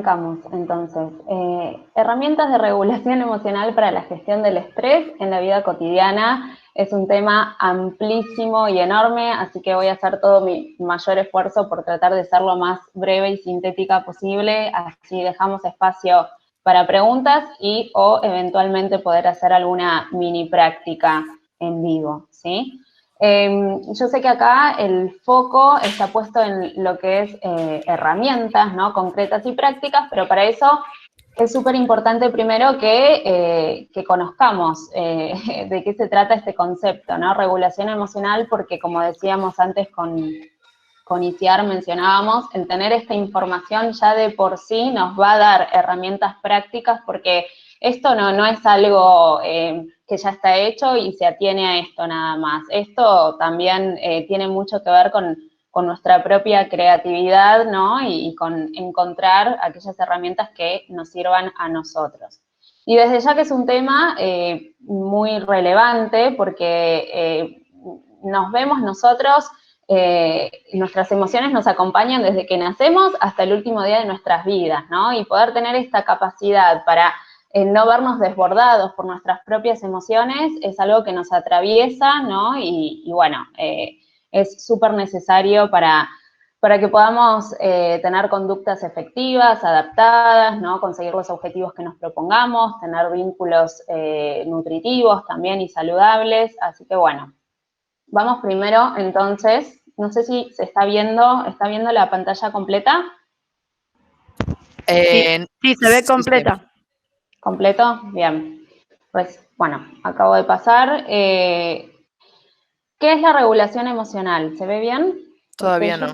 arrancamos entonces. Herramientas de regulación emocional para la gestión del estrés en la vida cotidiana. Es un tema amplísimo y enorme, así que voy a hacer todo mi mayor esfuerzo por tratar de ser lo más breve y sintética posible, así dejamos espacio para preguntas y o eventualmente poder hacer alguna mini práctica en vivo, ¿sí? Yo sé que acá el foco está puesto en lo que es herramientas, ¿no? Concretas y prácticas, pero para eso es súper importante primero que conozcamos de qué se trata este concepto, ¿no? Regulación emocional, porque como decíamos antes con ICIAR mencionábamos, el tener esta información ya de por sí nos va a dar herramientas prácticas, porque esto no es algo que ya está hecho y se atiene a esto nada más. Esto también tiene mucho que ver con nuestra propia creatividad, ¿no? Y con encontrar aquellas herramientas que nos sirvan a nosotros. Y desde ya que es un tema muy relevante, porque nos vemos nosotros, nuestras emociones nos acompañan desde que nacemos hasta el último día de nuestras vidas, ¿no? Y poder tener esta capacidad para no vernos desbordados por nuestras propias emociones es algo que nos atraviesa, ¿no? Y bueno, es súper necesario para que podamos tener conductas efectivas, adaptadas, ¿no? Conseguir los objetivos que nos propongamos, tener vínculos nutritivos también y saludables. Así que bueno, vamos primero entonces, no sé si se está viendo la pantalla completa. Sí, se ve completa. Sí. ¿Completo? Bien. Pues bueno, acabo de pasar. ¿Qué es la regulación emocional? ¿Se ve bien? Todavía no.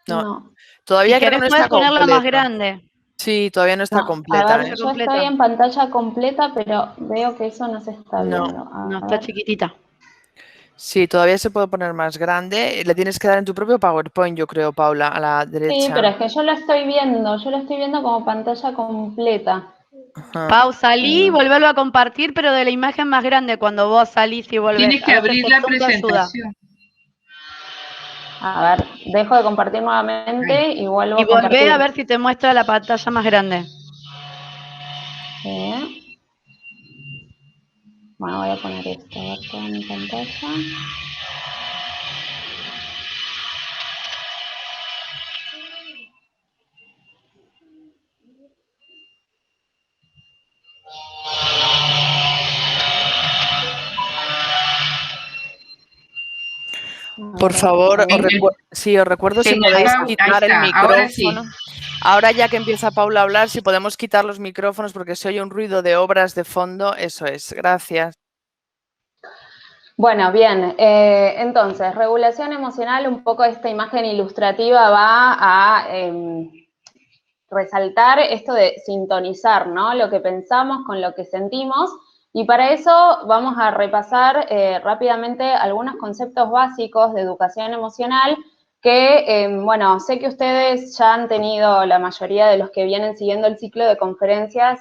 No. Todavía creo que no está puedes ponerla completa. más grande. Sí, todavía no está completa. A ver, yo estoy en pantalla completa, pero veo que eso no se está viendo. No, está chiquitita. Sí, todavía se puede poner más grande. Le tienes que dar en tu propio PowerPoint, yo creo, Paula, a la derecha. Sí, pero es que yo la estoy viendo como pantalla completa. Ajá. Pau, salí y volverlo a compartir, pero de la imagen más grande cuando vos salís y volvés. Tienes que abrir la presentación. A ver, dejo de compartir nuevamente y vuelvo y a compartir. Y volvé a ver si te muestra la pantalla más grande. Bueno, voy a poner esto, a ver toda mi pantalla. Por favor, os recuerdo si podéis quitar el micrófono. Ahora ya que empieza Paula a hablar, si podemos quitar los micrófonos porque se oye un ruido de obras de fondo, eso es. Gracias. Bueno, bien. Entonces, regulación emocional, un poco esta imagen ilustrativa va a resaltar esto de sintonizar, ¿no? Lo que pensamos con lo que sentimos. Y para eso vamos a repasar rápidamente algunos conceptos básicos de educación emocional que, bueno, sé que ustedes ya han tenido, la mayoría de los que vienen siguiendo el ciclo de conferencias,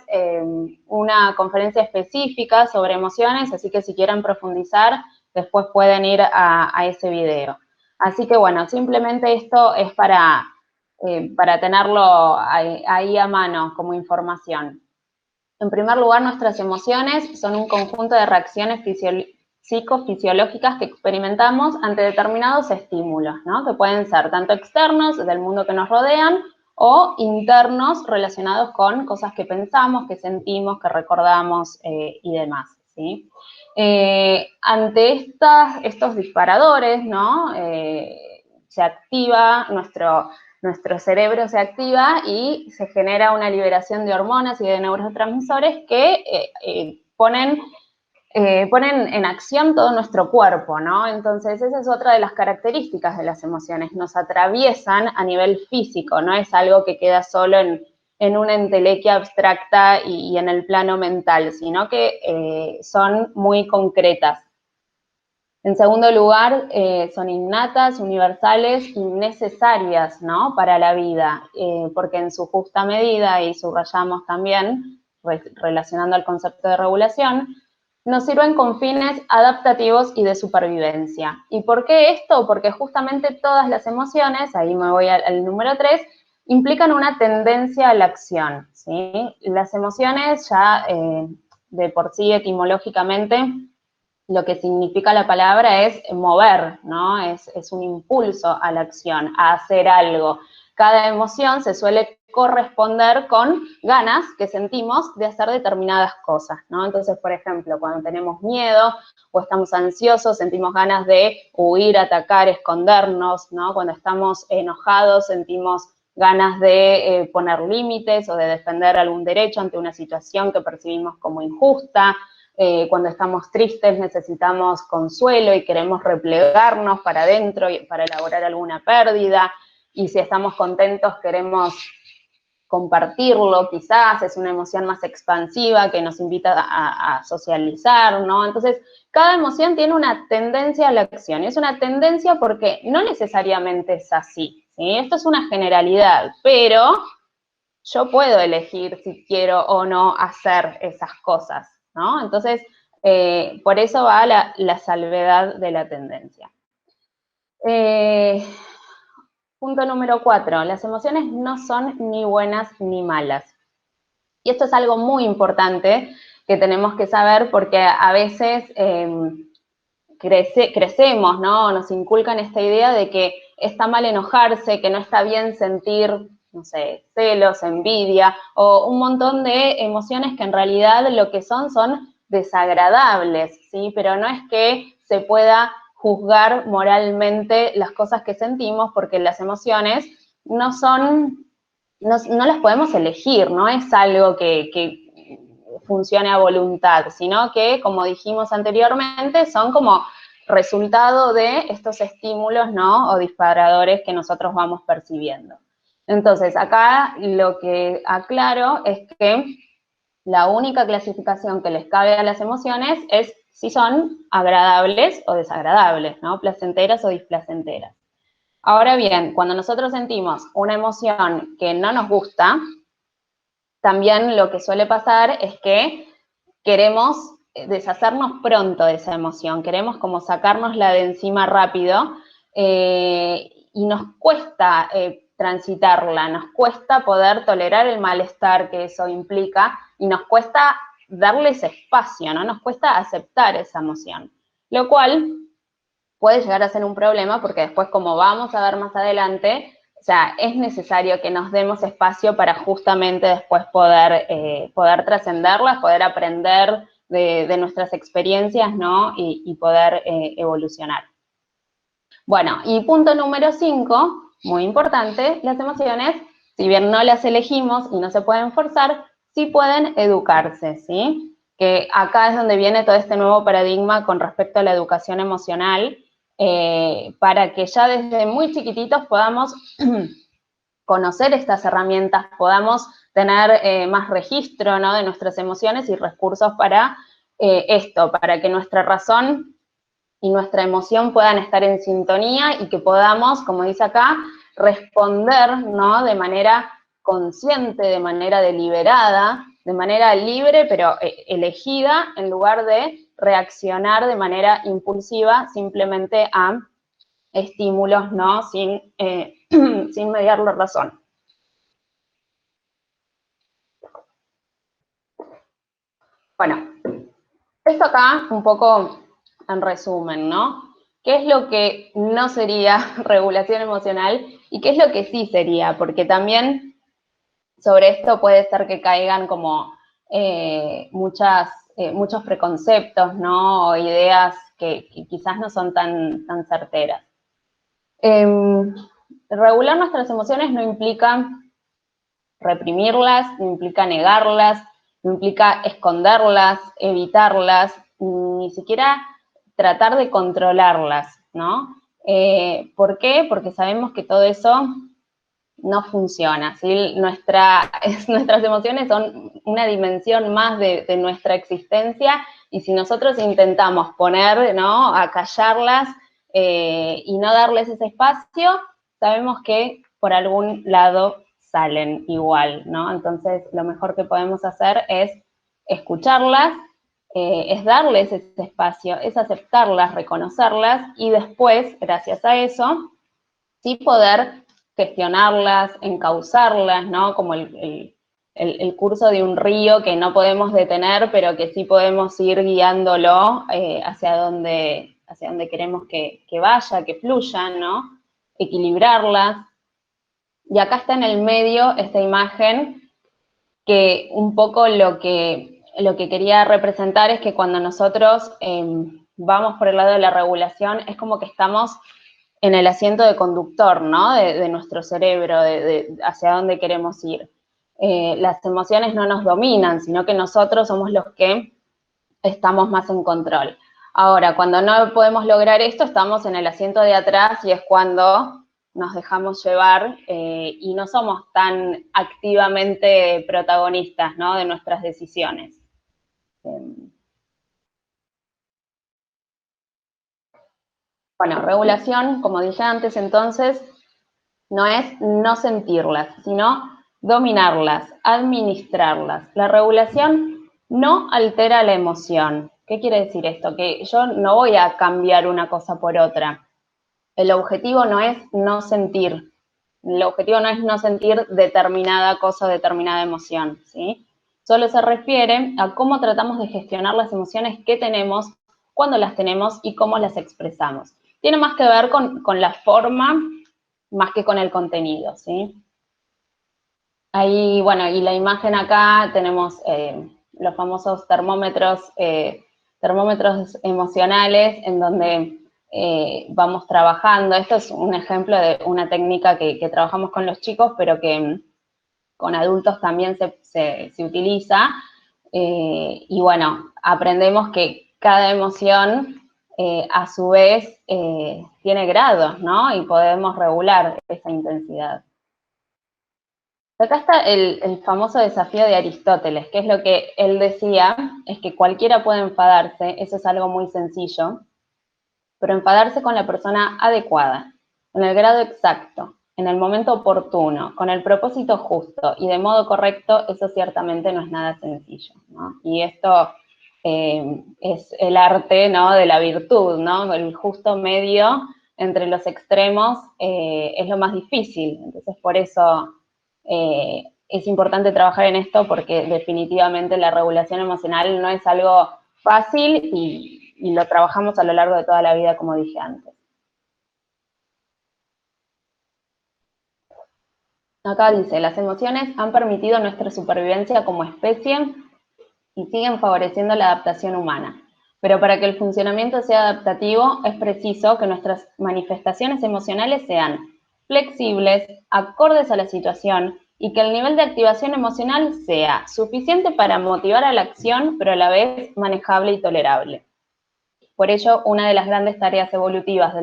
una conferencia específica sobre emociones, así que si quieren profundizar, después pueden ir a ese video. Así que, bueno, simplemente esto es para tenerlo ahí a mano como información. En primer lugar, nuestras emociones son un conjunto de reacciones psicofisiológicas que experimentamos ante determinados estímulos, ¿no? Que pueden ser tanto externos, del mundo que nos rodean, o internos relacionados con cosas que pensamos, que sentimos, que recordamos y demás, ¿sí? Ante estos disparadores, ¿no? Se activa nuestro cerebro se activa y se genera una liberación de hormonas y de neurotransmisores que ponen en acción todo nuestro cuerpo, ¿no? Entonces, esa es otra de las características de las emociones, nos atraviesan a nivel físico, no es algo que queda solo en una entelequia abstracta y en el plano mental, sino que son muy concretas. En segundo lugar, son innatas, universales y necesarias, ¿no? Para la vida, porque en su justa medida, y subrayamos también, relacionando al concepto de regulación, nos sirven con fines adaptativos y de supervivencia. ¿Y por qué esto? Porque justamente todas las emociones, ahí me voy al número 3, implican una tendencia a la acción, ¿sí? Las emociones ya de por sí etimológicamente lo que significa la palabra es mover, ¿no? Es un impulso a la acción, a hacer algo. Cada emoción se suele corresponder con ganas que sentimos de hacer determinadas cosas, ¿no? Entonces, por ejemplo, cuando tenemos miedo o estamos ansiosos, sentimos ganas de huir, atacar, escondernos, ¿no? Cuando estamos enojados, sentimos ganas de poner límites o de defender algún derecho ante una situación que percibimos como injusta. Cuando estamos tristes necesitamos consuelo y queremos replegarnos para adentro para elaborar alguna pérdida, y si estamos contentos queremos compartirlo, quizás es una emoción más expansiva que nos invita a socializar, ¿no? Entonces, cada emoción tiene una tendencia a la acción, y es una tendencia porque no necesariamente es así, ¿sí? Esto es una generalidad, pero yo puedo elegir si quiero o no hacer esas cosas, ¿no? Entonces, por eso va la salvedad de la tendencia. Punto número 4, las emociones no son ni buenas ni malas. Y esto es algo muy importante que tenemos que saber porque a veces crecemos, ¿no? Nos inculcan esta idea de que está mal enojarse, que no está bien sentir, no sé, celos, envidia, o un montón de emociones que en realidad lo que son desagradables, ¿sí? Pero no es que se pueda juzgar moralmente las cosas que sentimos, porque las emociones no las podemos elegir, no es algo que funcione a voluntad, sino que, como dijimos anteriormente, son como resultado de estos estímulos, ¿no? O disparadores que nosotros vamos percibiendo. Entonces, acá lo que aclaro es que la única clasificación que les cabe a las emociones es si son agradables o desagradables, ¿no? Placenteras o displacenteras. Ahora bien, cuando nosotros sentimos una emoción que no nos gusta, también lo que suele pasar es que queremos deshacernos pronto de esa emoción, queremos como sacárnosla de encima rápido, y nos cuesta transitarla, nos cuesta poder tolerar el malestar que eso implica y nos cuesta darle ese espacio, ¿no? Nos cuesta aceptar esa emoción, lo cual puede llegar a ser un problema porque después, como vamos a ver más adelante, o sea, es necesario que nos demos espacio para justamente después poder trascenderlas, poder aprender de nuestras experiencias, ¿no? Y poder evolucionar. Bueno, y punto número 5, muy importante, las emociones, si bien no las elegimos y no se pueden forzar, sí pueden educarse, ¿sí? Que acá es donde viene todo este nuevo paradigma con respecto a la educación emocional, para que ya desde muy chiquititos podamos conocer estas herramientas, podamos tener más registro, ¿no? De nuestras emociones y recursos para esto, para que nuestra razón y nuestra emoción puedan estar en sintonía y que podamos, como dice acá, responder, ¿no? De manera consciente, de manera deliberada, de manera libre, pero elegida, en lugar de reaccionar de manera impulsiva simplemente a estímulos, ¿no? Sin mediar la razón. Bueno, esto acá un poco en resumen, ¿no? ¿Qué es lo que no sería regulación emocional y qué es lo que sí sería? Porque también sobre esto puede ser que caigan como muchos preconceptos, ¿no? O ideas que quizás no son tan certeras. Regular nuestras emociones no implica reprimirlas, no implica negarlas, no implica esconderlas, evitarlas, ni siquiera tratar de controlarlas, ¿no? ¿Por qué? Porque sabemos que todo eso no funciona, ¿sí? Nuestras emociones son una dimensión más de nuestra existencia, y si nosotros intentamos poner, ¿no? Acallarlas y no darles ese espacio, sabemos que por algún lado salen igual, ¿no? Entonces, lo mejor que podemos hacer es escucharlas, es darles ese espacio, es aceptarlas, reconocerlas, y después, gracias a eso, sí poder gestionarlas, encauzarlas, ¿no? Como el curso de un río que no podemos detener, pero que sí podemos ir guiándolo hacia donde queremos que vaya, que fluya, ¿no? Equilibrarlas. Y acá está en el medio esta imagen que un poco lo que quería representar es que cuando nosotros vamos por el lado de la regulación, es como que estamos en el asiento de conductor, ¿no? De nuestro cerebro, de hacia dónde queremos ir. Las emociones no nos dominan, sino que nosotros somos los que estamos más en control. Ahora, cuando no podemos lograr esto, estamos en el asiento de atrás y es cuando nos dejamos llevar y no somos tan activamente protagonistas, ¿no? De nuestras decisiones. Bueno, regulación, como dije antes, entonces, no es no sentirlas, sino dominarlas, administrarlas. La regulación no altera la emoción. ¿Qué quiere decir esto? Que yo no voy a cambiar una cosa por otra. El objetivo no es no sentir. El objetivo no es no sentir determinada cosa, determinada emoción, ¿sí? Solo se refiere a cómo tratamos de gestionar las emociones que tenemos, cuándo las tenemos y cómo las expresamos. Tiene más que ver con la forma más que con el contenido, ¿sí? Ahí, bueno, y la imagen acá tenemos los famosos termómetros emocionales en donde vamos trabajando. Esto es un ejemplo de una técnica que trabajamos con los chicos, pero que con adultos también se utiliza. Y bueno, aprendemos que cada emoción a su vez tiene grados, ¿no? Y podemos regular esa intensidad. Acá está el famoso desafío de Aristóteles, que es lo que él decía, es que cualquiera puede enfadarse, eso es algo muy sencillo, pero enfadarse con la persona adecuada, en el grado exacto, en el momento oportuno, con el propósito justo y de modo correcto, eso ciertamente no es nada sencillo, ¿no? Y esto es el arte, ¿no? De la virtud, ¿no? El justo medio entre los extremos es lo más difícil, entonces por eso es importante trabajar en esto porque definitivamente la regulación emocional no es algo fácil y lo trabajamos a lo largo de toda la vida, como dije antes. Acá dice, las emociones han permitido nuestra supervivencia como especie y siguen favoreciendo la adaptación humana. Pero para que el funcionamiento sea adaptativo, es preciso que nuestras manifestaciones emocionales sean flexibles, acordes a la situación, y que el nivel de activación emocional sea suficiente para motivar a la acción, pero a la vez manejable y tolerable. Por ello, una de las grandes tareas evolutivas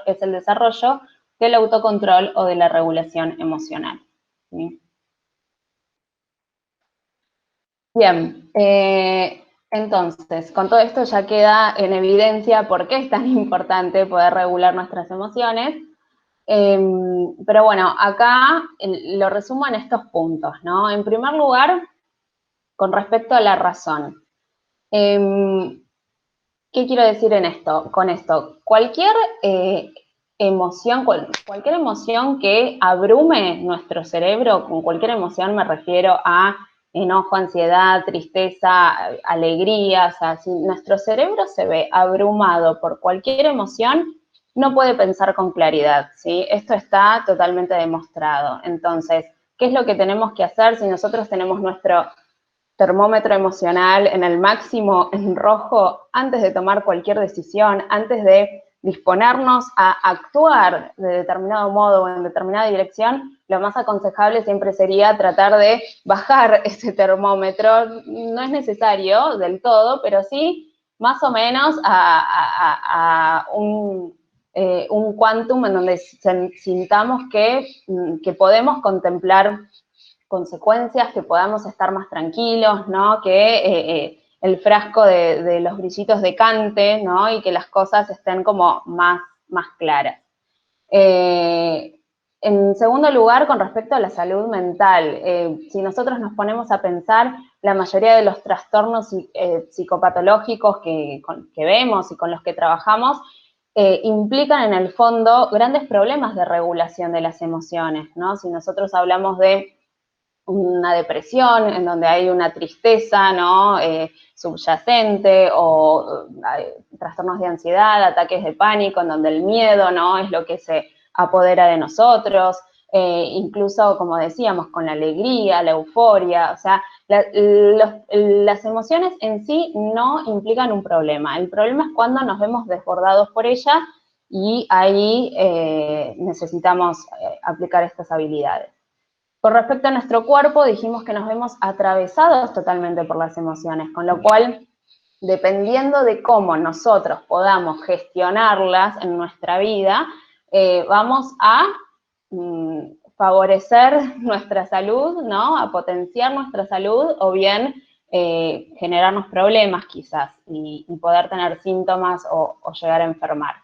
es el desarrollo del autocontrol o de la regulación emocional. ¿Sí? Bien, entonces, con todo esto ya queda en evidencia por qué es tan importante poder regular nuestras emociones. Pero bueno, acá lo resumo en estos puntos, ¿no? En primer lugar, con respecto a la razón. ¿Qué quiero decir con esto? Cualquier emoción que abrume nuestro cerebro, con cualquier emoción me refiero a enojo, ansiedad, tristeza, alegría, o sea, si nuestro cerebro se ve abrumado por cualquier emoción, no puede pensar con claridad, ¿sí? Esto está totalmente demostrado. Entonces, ¿qué es lo que tenemos que hacer si nosotros tenemos nuestro termómetro emocional en el máximo en rojo antes de tomar cualquier decisión, antes de disponernos a actuar de determinado modo o en determinada dirección? Lo más aconsejable siempre sería tratar de bajar ese termómetro. No es necesario del todo, pero sí más o menos a un quantum en donde sintamos que podemos contemplar consecuencias, que podamos estar más tranquilos, ¿no? Que el frasco de los brillitos decante, ¿no? Y que las cosas estén como más claras. En segundo lugar, con respecto a la salud mental, si nosotros nos ponemos a pensar, la mayoría de los trastornos psicopatológicos que vemos y con los que trabajamos implican en el fondo grandes problemas de regulación de las emociones, ¿no? Si nosotros hablamos de una depresión, en donde hay una tristeza, ¿no? Subyacente, o trastornos de ansiedad, ataques de pánico, en donde el miedo, ¿no? Es lo que se apodera de nosotros, incluso, como decíamos, con la alegría, la euforia, o sea, las emociones en sí no implican un problema. El problema es cuando nos vemos desbordados por ellas y ahí necesitamos aplicar estas habilidades. Con respecto a nuestro cuerpo, dijimos que nos vemos atravesados totalmente por las emociones, con lo cual, dependiendo de cómo nosotros podamos gestionarlas en nuestra vida, vamos a favorecer nuestra salud, ¿no? A potenciar nuestra salud, o bien generarnos problemas quizás, y poder tener síntomas o llegar a enfermar.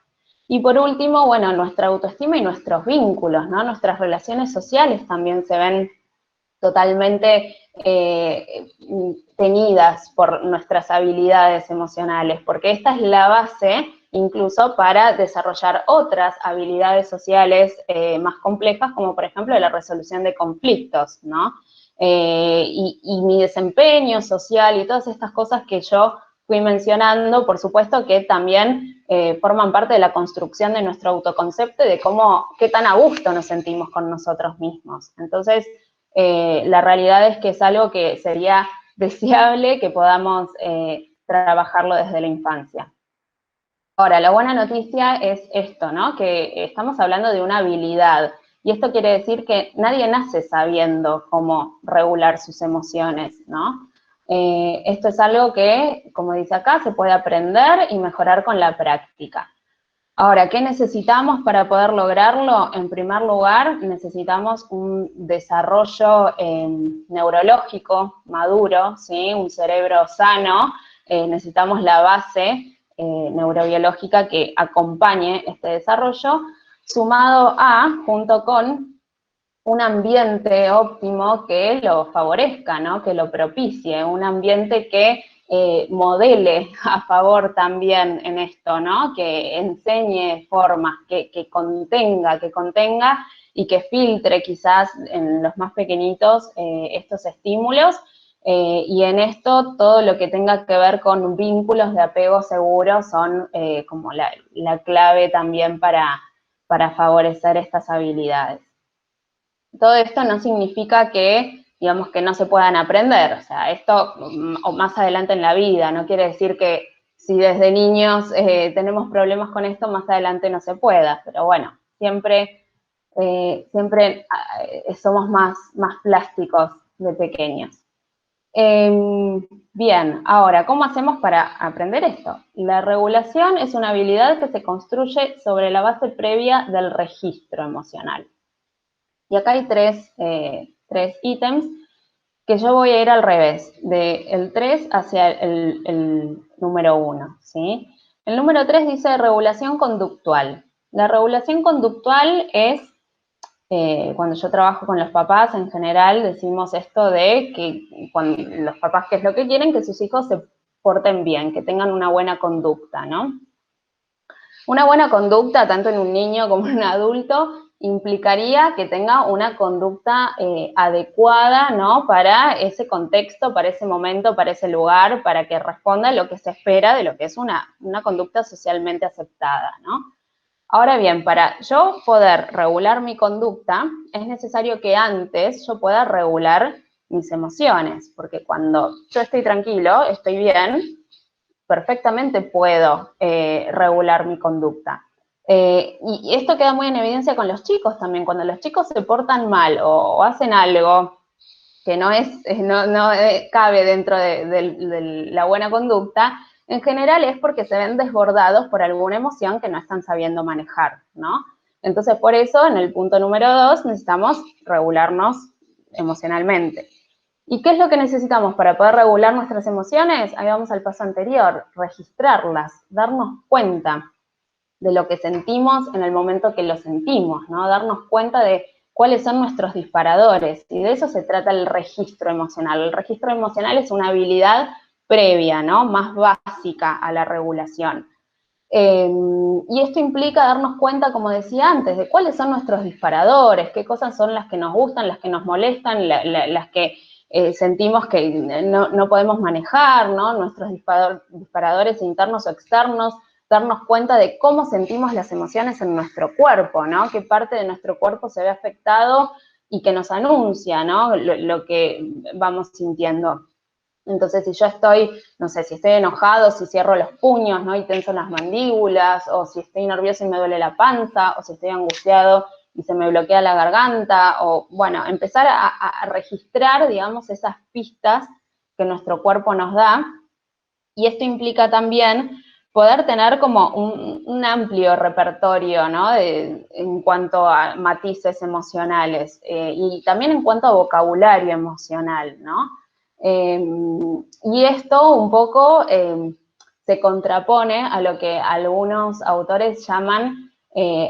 Y por último, bueno, nuestra autoestima y nuestros vínculos, ¿no? Nuestras relaciones sociales también se ven totalmente teñidas por nuestras habilidades emocionales, porque esta es la base incluso para desarrollar otras habilidades sociales más complejas, como por ejemplo la resolución de conflictos, ¿no? Y mi desempeño social y todas estas cosas que yo fui mencionando, por supuesto que también forman parte de la construcción de nuestro autoconcepto y de qué tan a gusto nos sentimos con nosotros mismos. Entonces, la realidad es que es algo que sería deseable que podamos trabajarlo desde la infancia. Ahora, la buena noticia es esto, ¿no? Que estamos hablando de una habilidad, y esto quiere decir que nadie nace sabiendo cómo regular sus emociones, ¿no? Esto es algo que, como dice acá, se puede aprender y mejorar con la práctica. Ahora, ¿qué necesitamos para poder lograrlo? En primer lugar, necesitamos un desarrollo neurológico maduro, ¿sí? Un cerebro sano, necesitamos la base neurobiológica que acompañe este desarrollo, sumado junto con un ambiente óptimo que lo favorezca, ¿no? Que lo propicie, un ambiente que modele a favor también en esto, ¿no? Que enseñe formas, que contenga y que filtre quizás en los más pequeñitos estos estímulos, y en esto todo lo que tenga que ver con vínculos de apego seguro son como la clave también para favorecer estas habilidades. Todo esto no significa que, digamos, que no se puedan aprender, o sea, esto o más adelante en la vida, no quiere decir que si desde niños tenemos problemas con esto, más adelante no se pueda, pero bueno, siempre somos más plásticos de pequeños. Bien, ahora, ¿cómo hacemos para aprender esto? La regulación es una habilidad que se construye sobre la base previa del registro emocional. Y acá hay tres ítems que yo voy a ir al revés, del 3 hacia el número 1, ¿sí? El número 3 dice regulación conductual. La regulación conductual es, cuando yo trabajo con los papás, en general decimos esto de que cuando los papás, ¿qué es lo que quieren? Que sus hijos se porten bien, que tengan una buena conducta, ¿no? Una buena conducta, tanto en un niño como en un adulto, implicaría que tenga una conducta adecuada, ¿no? Para ese contexto, para ese momento, para ese lugar, para que responda a lo que se espera de lo que es una conducta socialmente aceptada, ¿no? Ahora bien, para yo poder regular mi conducta, es necesario que antes yo pueda regular mis emociones, porque cuando yo estoy tranquilo, estoy bien, perfectamente puedo regular mi conducta. Y esto queda muy en evidencia con los chicos también. Cuando los chicos se portan mal o hacen algo que no cabe dentro de la buena conducta, en general es porque se ven desbordados por alguna emoción que no están sabiendo manejar, ¿no? Entonces, por eso, en el punto número 2, necesitamos regularnos emocionalmente. ¿Y qué es lo que necesitamos para poder regular nuestras emociones? Ahí vamos al paso anterior, registrarlas, darnos cuenta de lo que sentimos en el momento que lo sentimos, ¿no? Darnos cuenta de cuáles son nuestros disparadores, y de eso se trata el registro emocional. El registro emocional es una habilidad previa, ¿no? Más básica a la regulación. Y esto implica darnos cuenta, como decía antes, de cuáles son nuestros disparadores, qué cosas son las que nos gustan, las que nos molestan, las que sentimos que no podemos manejar, ¿no? Nuestros disparadores internos o externos, darnos cuenta de cómo sentimos las emociones en nuestro cuerpo, ¿no? Qué parte de nuestro cuerpo se ve afectado y que nos anuncia, ¿no? Lo que vamos sintiendo. Entonces, si yo estoy, no sé, si estoy enojado, si cierro los puños, ¿no? Y tenso las mandíbulas, o si estoy nervioso y me duele la panza, o si estoy angustiado y se me bloquea la garganta, o, bueno, empezar a registrar, digamos, esas pistas que nuestro cuerpo nos da. Y esto implica también poder tener como un amplio repertorio, ¿no? En cuanto a matices emocionales, y también en cuanto a vocabulario emocional, ¿no? Y esto un poco se contrapone a lo que algunos autores llaman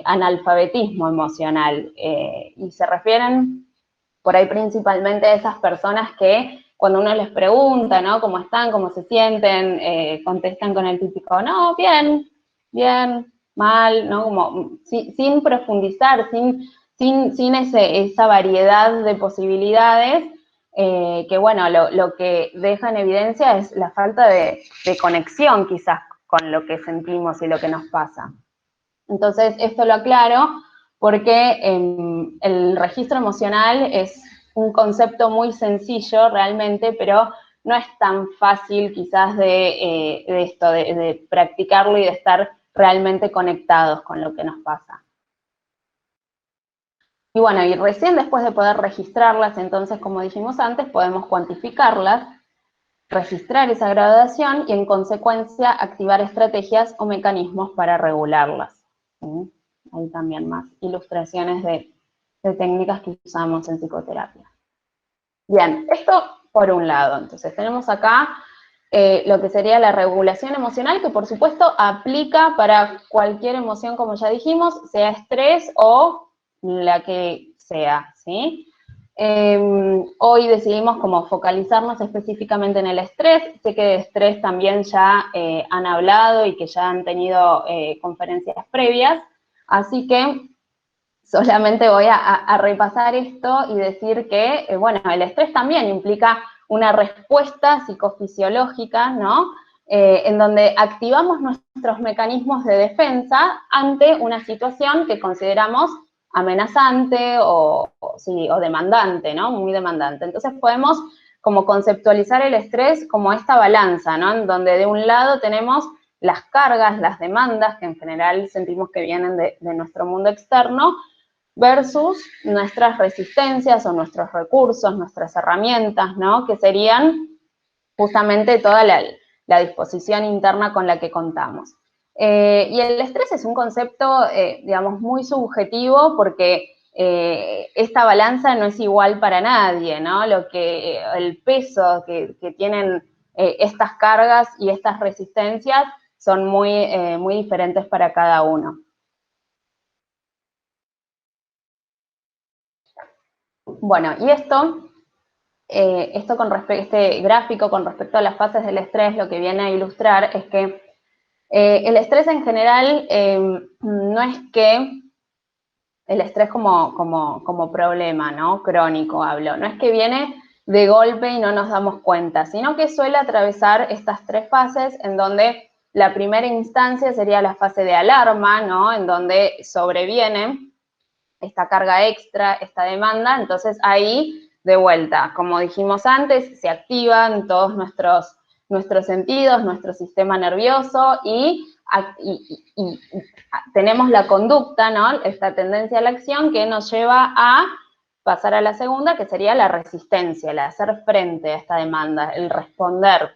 analfabetismo emocional, y se refieren por ahí principalmente a esas personas que cuando uno les pregunta, ¿no? ¿Cómo están? ¿Cómo se sienten? Contestan con el típico, no, bien, bien, mal, ¿no? Como sin profundizar, sin esa variedad de posibilidades, que bueno, lo que deja en evidencia es la falta de conexión quizás con lo que sentimos y lo que nos pasa. Entonces, esto lo aclaro porque el registro emocional es un concepto muy sencillo realmente, pero no es tan fácil quizás de practicarlo y de estar realmente conectados con lo que nos pasa. Y bueno, y recién después de poder registrarlas, entonces, como dijimos antes, podemos cuantificarlas, registrar esa gradación y, en consecuencia, activar estrategias o mecanismos para regularlas. ¿Sí? Hay también más ilustraciones de técnicas que usamos en psicoterapia. Bien, esto por un lado. Entonces, tenemos acá lo que sería la regulación emocional, que por supuesto aplica para cualquier emoción, como ya dijimos, sea estrés o la que sea, ¿sí? Hoy decidimos como focalizarnos específicamente en el estrés. Sé que de estrés también ya han hablado y que ya han tenido conferencias previas, así que solamente voy a repasar esto y decir que, bueno, el estrés también implica una respuesta psicofisiológica, ¿no? En donde activamos nuestros mecanismos de defensa ante una situación que consideramos amenazante o demandante, ¿no? Muy demandante. Entonces podemos como conceptualizar el estrés como esta balanza, ¿no? En donde de un lado tenemos las cargas, las demandas, que en general sentimos que vienen de nuestro mundo externo, versus nuestras resistencias o nuestros recursos, nuestras herramientas, ¿no? Que serían justamente toda la disposición interna con la que contamos. Y el estrés es un concepto, digamos, muy subjetivo porque esta balanza no es igual para nadie, ¿no? El peso que tienen estas cargas y estas resistencias son muy diferentes para cada uno. Bueno, y este gráfico con respecto a las fases del estrés, lo que viene a ilustrar es que el estrés en general no es que el estrés como problema, ¿no? Crónico hablo, no es que viene de golpe y no nos damos cuenta, sino que suele atravesar estas tres fases en donde la primera instancia sería la fase de alarma, ¿no? En donde sobreviene esta carga extra, esta demanda, entonces ahí, de vuelta, como dijimos antes, se activan todos nuestros sentidos, nuestro sistema nervioso y tenemos la conducta, ¿no? Esta tendencia a la acción que nos lleva a pasar a la segunda, que sería la resistencia, el hacer frente a esta demanda, el responder.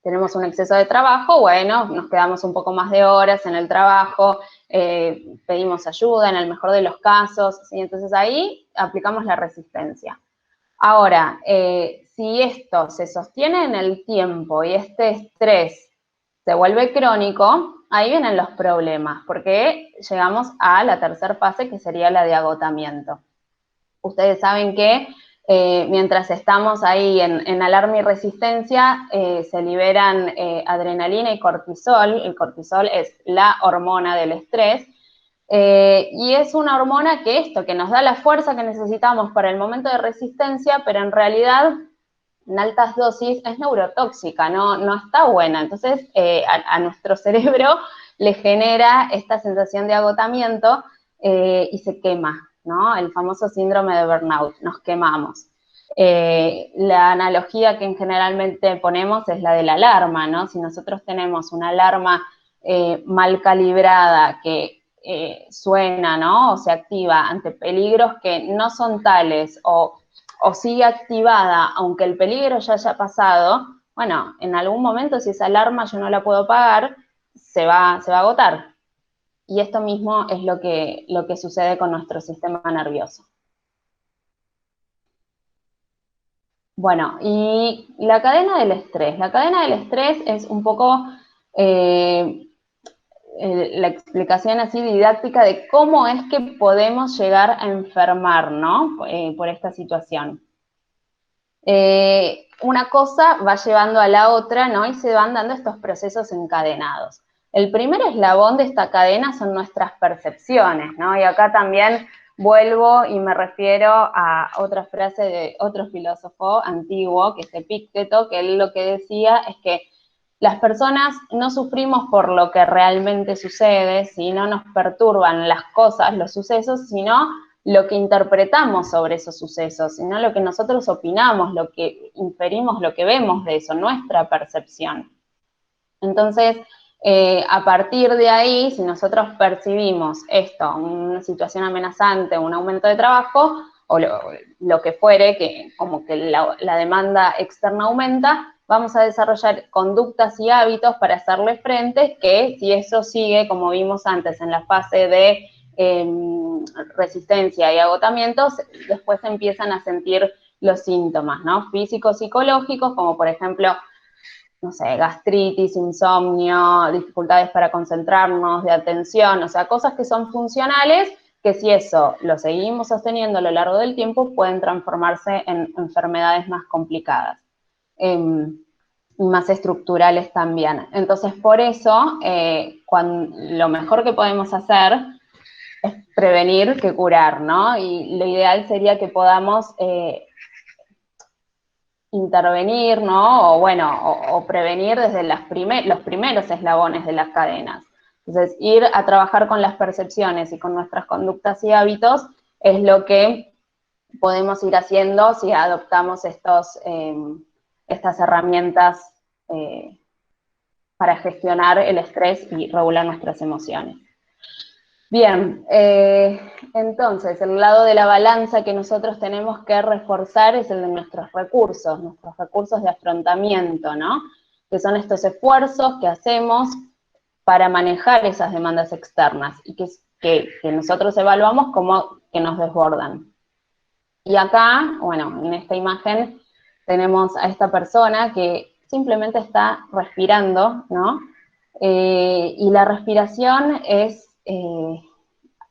Tenemos un exceso de trabajo, bueno, nos quedamos un poco más de horas en el trabajo, pedimos ayuda en el mejor de los casos, ¿sí? Entonces ahí aplicamos la resistencia. Ahora, si esto se sostiene en el tiempo y este estrés se vuelve crónico, ahí vienen los problemas, porque llegamos a la tercera fase, que sería la de agotamiento. Ustedes saben que mientras estamos ahí en alarma y resistencia, se liberan adrenalina y cortisol. El cortisol es la hormona del estrés, y es una hormona que nos da la fuerza que necesitamos para el momento de resistencia, pero en realidad en altas dosis es neurotóxica, no está buena. Entonces a nuestro cerebro le genera esta sensación de agotamiento y se quema, ¿no? El famoso síndrome de burnout, nos quemamos. La analogía que generalmente ponemos es la de la alarma, ¿no? Si nosotros tenemos una alarma mal calibrada que suena, ¿no? O se activa ante peligros que no son tales o sigue activada, aunque el peligro ya haya pasado, bueno, en algún momento si esa alarma yo no la puedo apagar, se va a agotar. Y esto mismo es lo que sucede con nuestro sistema nervioso. Bueno, y la cadena del estrés. La cadena del estrés es un poco la explicación así didáctica de cómo es que podemos llegar a enfermar, ¿no? Por esta situación. Una cosa va llevando a la otra, ¿no? Y se van dando estos procesos encadenados. El primer eslabón de esta cadena son nuestras percepciones, ¿no? Y acá también vuelvo y me refiero a otra frase de otro filósofo antiguo, que es Epicteto, que él lo que decía es que las personas no sufrimos por lo que realmente sucede, si no nos perturban las cosas, los sucesos, sino lo que interpretamos sobre esos sucesos, sino lo que nosotros opinamos, lo que inferimos, lo que vemos de eso, nuestra percepción. Entonces, a partir de ahí, si nosotros percibimos esto, una situación amenazante, un aumento de trabajo, o lo que fuere, que como que la demanda externa aumenta, vamos a desarrollar conductas y hábitos para hacerle frente, que si eso sigue, como vimos antes, en la fase de resistencia y agotamientos, después empiezan a sentir los síntomas, ¿no? Físicos, psicológicos, como por ejemplo, no sé, gastritis, insomnio, dificultades para concentrarnos, de atención, o sea, cosas que son funcionales, que si eso lo seguimos sosteniendo a lo largo del tiempo, pueden transformarse en enfermedades más complicadas. Más estructurales también. Entonces, por eso, lo mejor que podemos hacer es prevenir que curar, ¿no? Y lo ideal sería que podamos intervenir, ¿no? O bueno, o prevenir desde los primeros eslabones de las cadenas. Entonces, ir a trabajar con las percepciones y con nuestras conductas y hábitos es lo que podemos ir haciendo si adoptamos estas herramientas para gestionar el estrés y regular nuestras emociones. Bien, entonces el lado de la balanza que nosotros tenemos que reforzar es el de nuestros recursos de afrontamiento, ¿no? Que son estos esfuerzos que hacemos para manejar esas demandas externas y que nosotros evaluamos como que nos desbordan. Y acá, bueno, en esta imagen tenemos a esta persona que simplemente está respirando, ¿no? Y la respiración es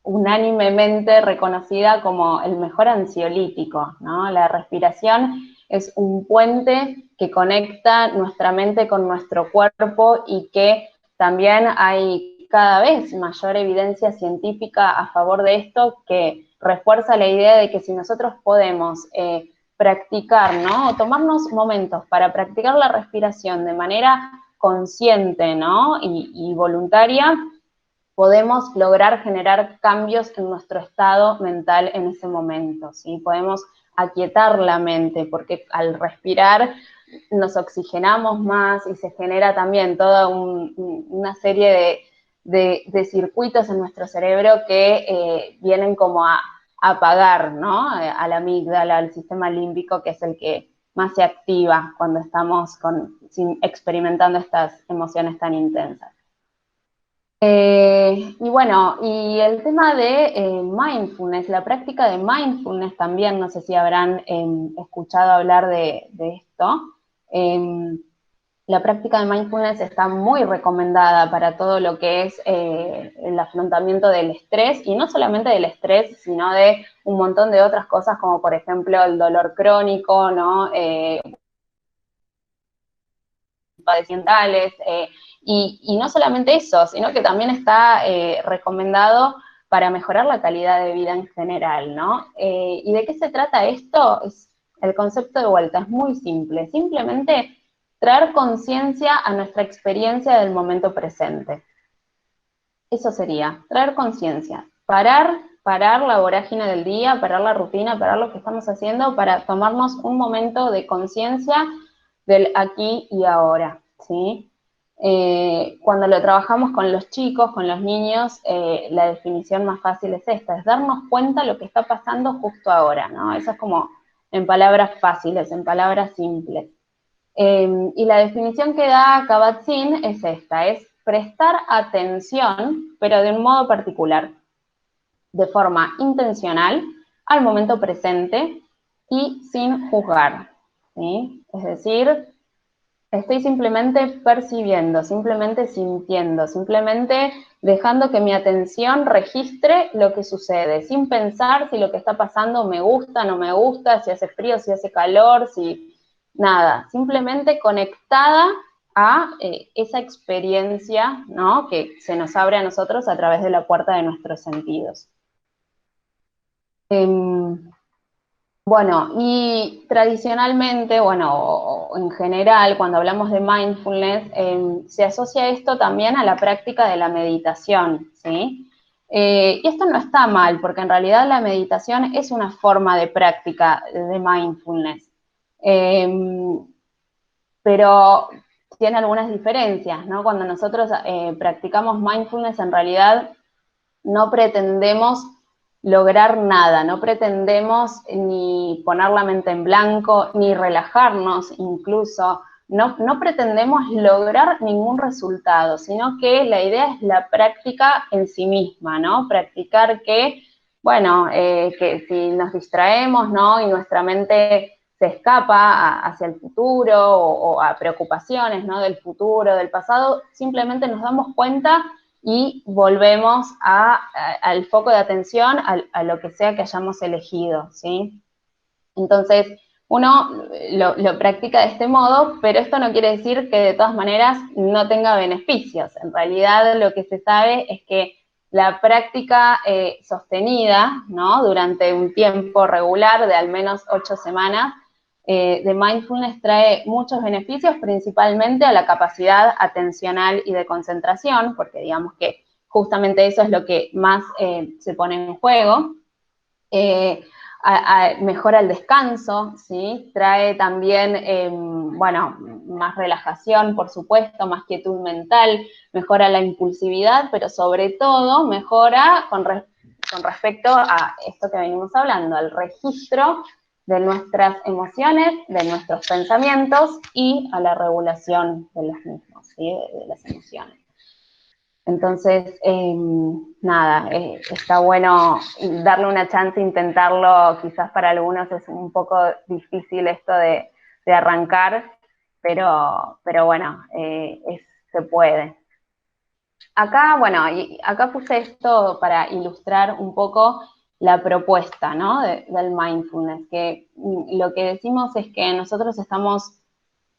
unánimemente reconocida como el mejor ansiolítico, ¿no? La respiración es un puente que conecta nuestra mente con nuestro cuerpo y que también hay cada vez mayor evidencia científica a favor de esto, que refuerza la idea de que si nosotros podemos practicar, ¿no? Tomarnos momentos para practicar la respiración de manera consciente, ¿no? y voluntaria, podemos lograr generar cambios en nuestro estado mental en ese momento, ¿sí? Podemos aquietar la mente, porque al respirar nos oxigenamos más y se genera también toda una serie de circuitos en nuestro cerebro que vienen como a apagar, ¿no? A la amígdala, al sistema límbico, que es el que más se activa cuando estamos experimentando estas emociones tan intensas. Y bueno, y el tema de mindfulness, la práctica de mindfulness también, no sé si habrán escuchado hablar de esto. La práctica de mindfulness está muy recomendada para todo lo que es el afrontamiento del estrés, y no solamente del estrés, sino de un montón de otras cosas, como por ejemplo el dolor crónico, ¿no? Padecientales, y no solamente eso, sino que también está recomendado para mejorar la calidad de vida en general, ¿no? ¿Y de qué se trata esto? El concepto de vuelta es muy simple, simplemente traer conciencia a nuestra experiencia del momento presente. Eso sería, traer conciencia, parar la vorágine del día, parar la rutina, parar lo que estamos haciendo para tomarnos un momento de conciencia del aquí y ahora, ¿sí? Cuando lo trabajamos con los chicos, con los niños, la definición más fácil es esta, es darnos cuenta de lo que está pasando justo ahora, ¿no? Eso es como en palabras fáciles, en palabras simples. Y la definición que da Kabat-Zinn es esta, es prestar atención, pero de un modo particular, de forma intencional, al momento presente y sin juzgar, ¿sí? Es decir, estoy simplemente percibiendo, simplemente sintiendo, simplemente dejando que mi atención registre lo que sucede, sin pensar si lo que está pasando me gusta, no me gusta, si hace frío, si hace calor, si nada, simplemente conectada a esa experiencia, ¿no? Que se nos abre a nosotros a través de la puerta de nuestros sentidos. Bueno, y tradicionalmente, bueno, o en general, cuando hablamos de mindfulness, se asocia esto también a la práctica de la meditación, ¿sí? Y esto no está mal, porque en realidad la meditación es una forma de práctica de mindfulness. Pero tiene algunas diferencias, ¿no? Cuando nosotros practicamos mindfulness, en realidad no pretendemos lograr nada, no pretendemos ni poner la mente en blanco, ni relajarnos incluso, no pretendemos lograr ningún resultado, sino que la idea es la práctica en sí misma, ¿no? Practicar que, bueno, que si nos distraemos, ¿no? Y nuestra mente se escapa hacia el futuro o a preocupaciones, ¿no? Del futuro, del pasado, simplemente nos damos cuenta y volvemos al foco de atención, a lo que sea que hayamos elegido, ¿sí? Entonces, uno lo practica de este modo, pero esto no quiere decir que de todas maneras no tenga beneficios. En realidad, lo que se sabe es que la práctica sostenida, ¿no? Durante un tiempo regular de al menos 8 semanas, de mindfulness trae muchos beneficios, principalmente a la capacidad atencional y de concentración, porque digamos que justamente eso es lo que más se pone en juego. Mejora el descanso, ¿sí? Trae también, bueno, más relajación, por supuesto, más quietud mental, mejora la impulsividad, pero sobre todo mejora con respecto a esto que venimos hablando, al registro de nuestras emociones, de nuestros pensamientos y a la regulación de los mismos, ¿sí? De las emociones. Entonces, nada, está bueno darle una chance, intentarlo. Quizás para algunos es un poco difícil esto de arrancar, pero bueno, se puede. Acá, bueno, acá puse esto para ilustrar un poco la propuesta, ¿no? Del mindfulness, que lo que decimos es que nosotros estamos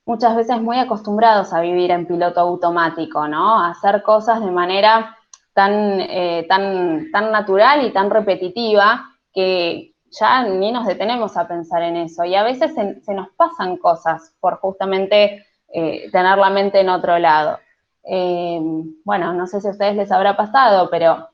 muchas veces muy acostumbrados a vivir en piloto automático, ¿no? A hacer cosas de manera tan natural y tan repetitiva que ya ni nos detenemos a pensar en eso. Y a veces se nos pasan cosas por justamente tener la mente en otro lado. Bueno, no sé si a ustedes les habrá pasado, pero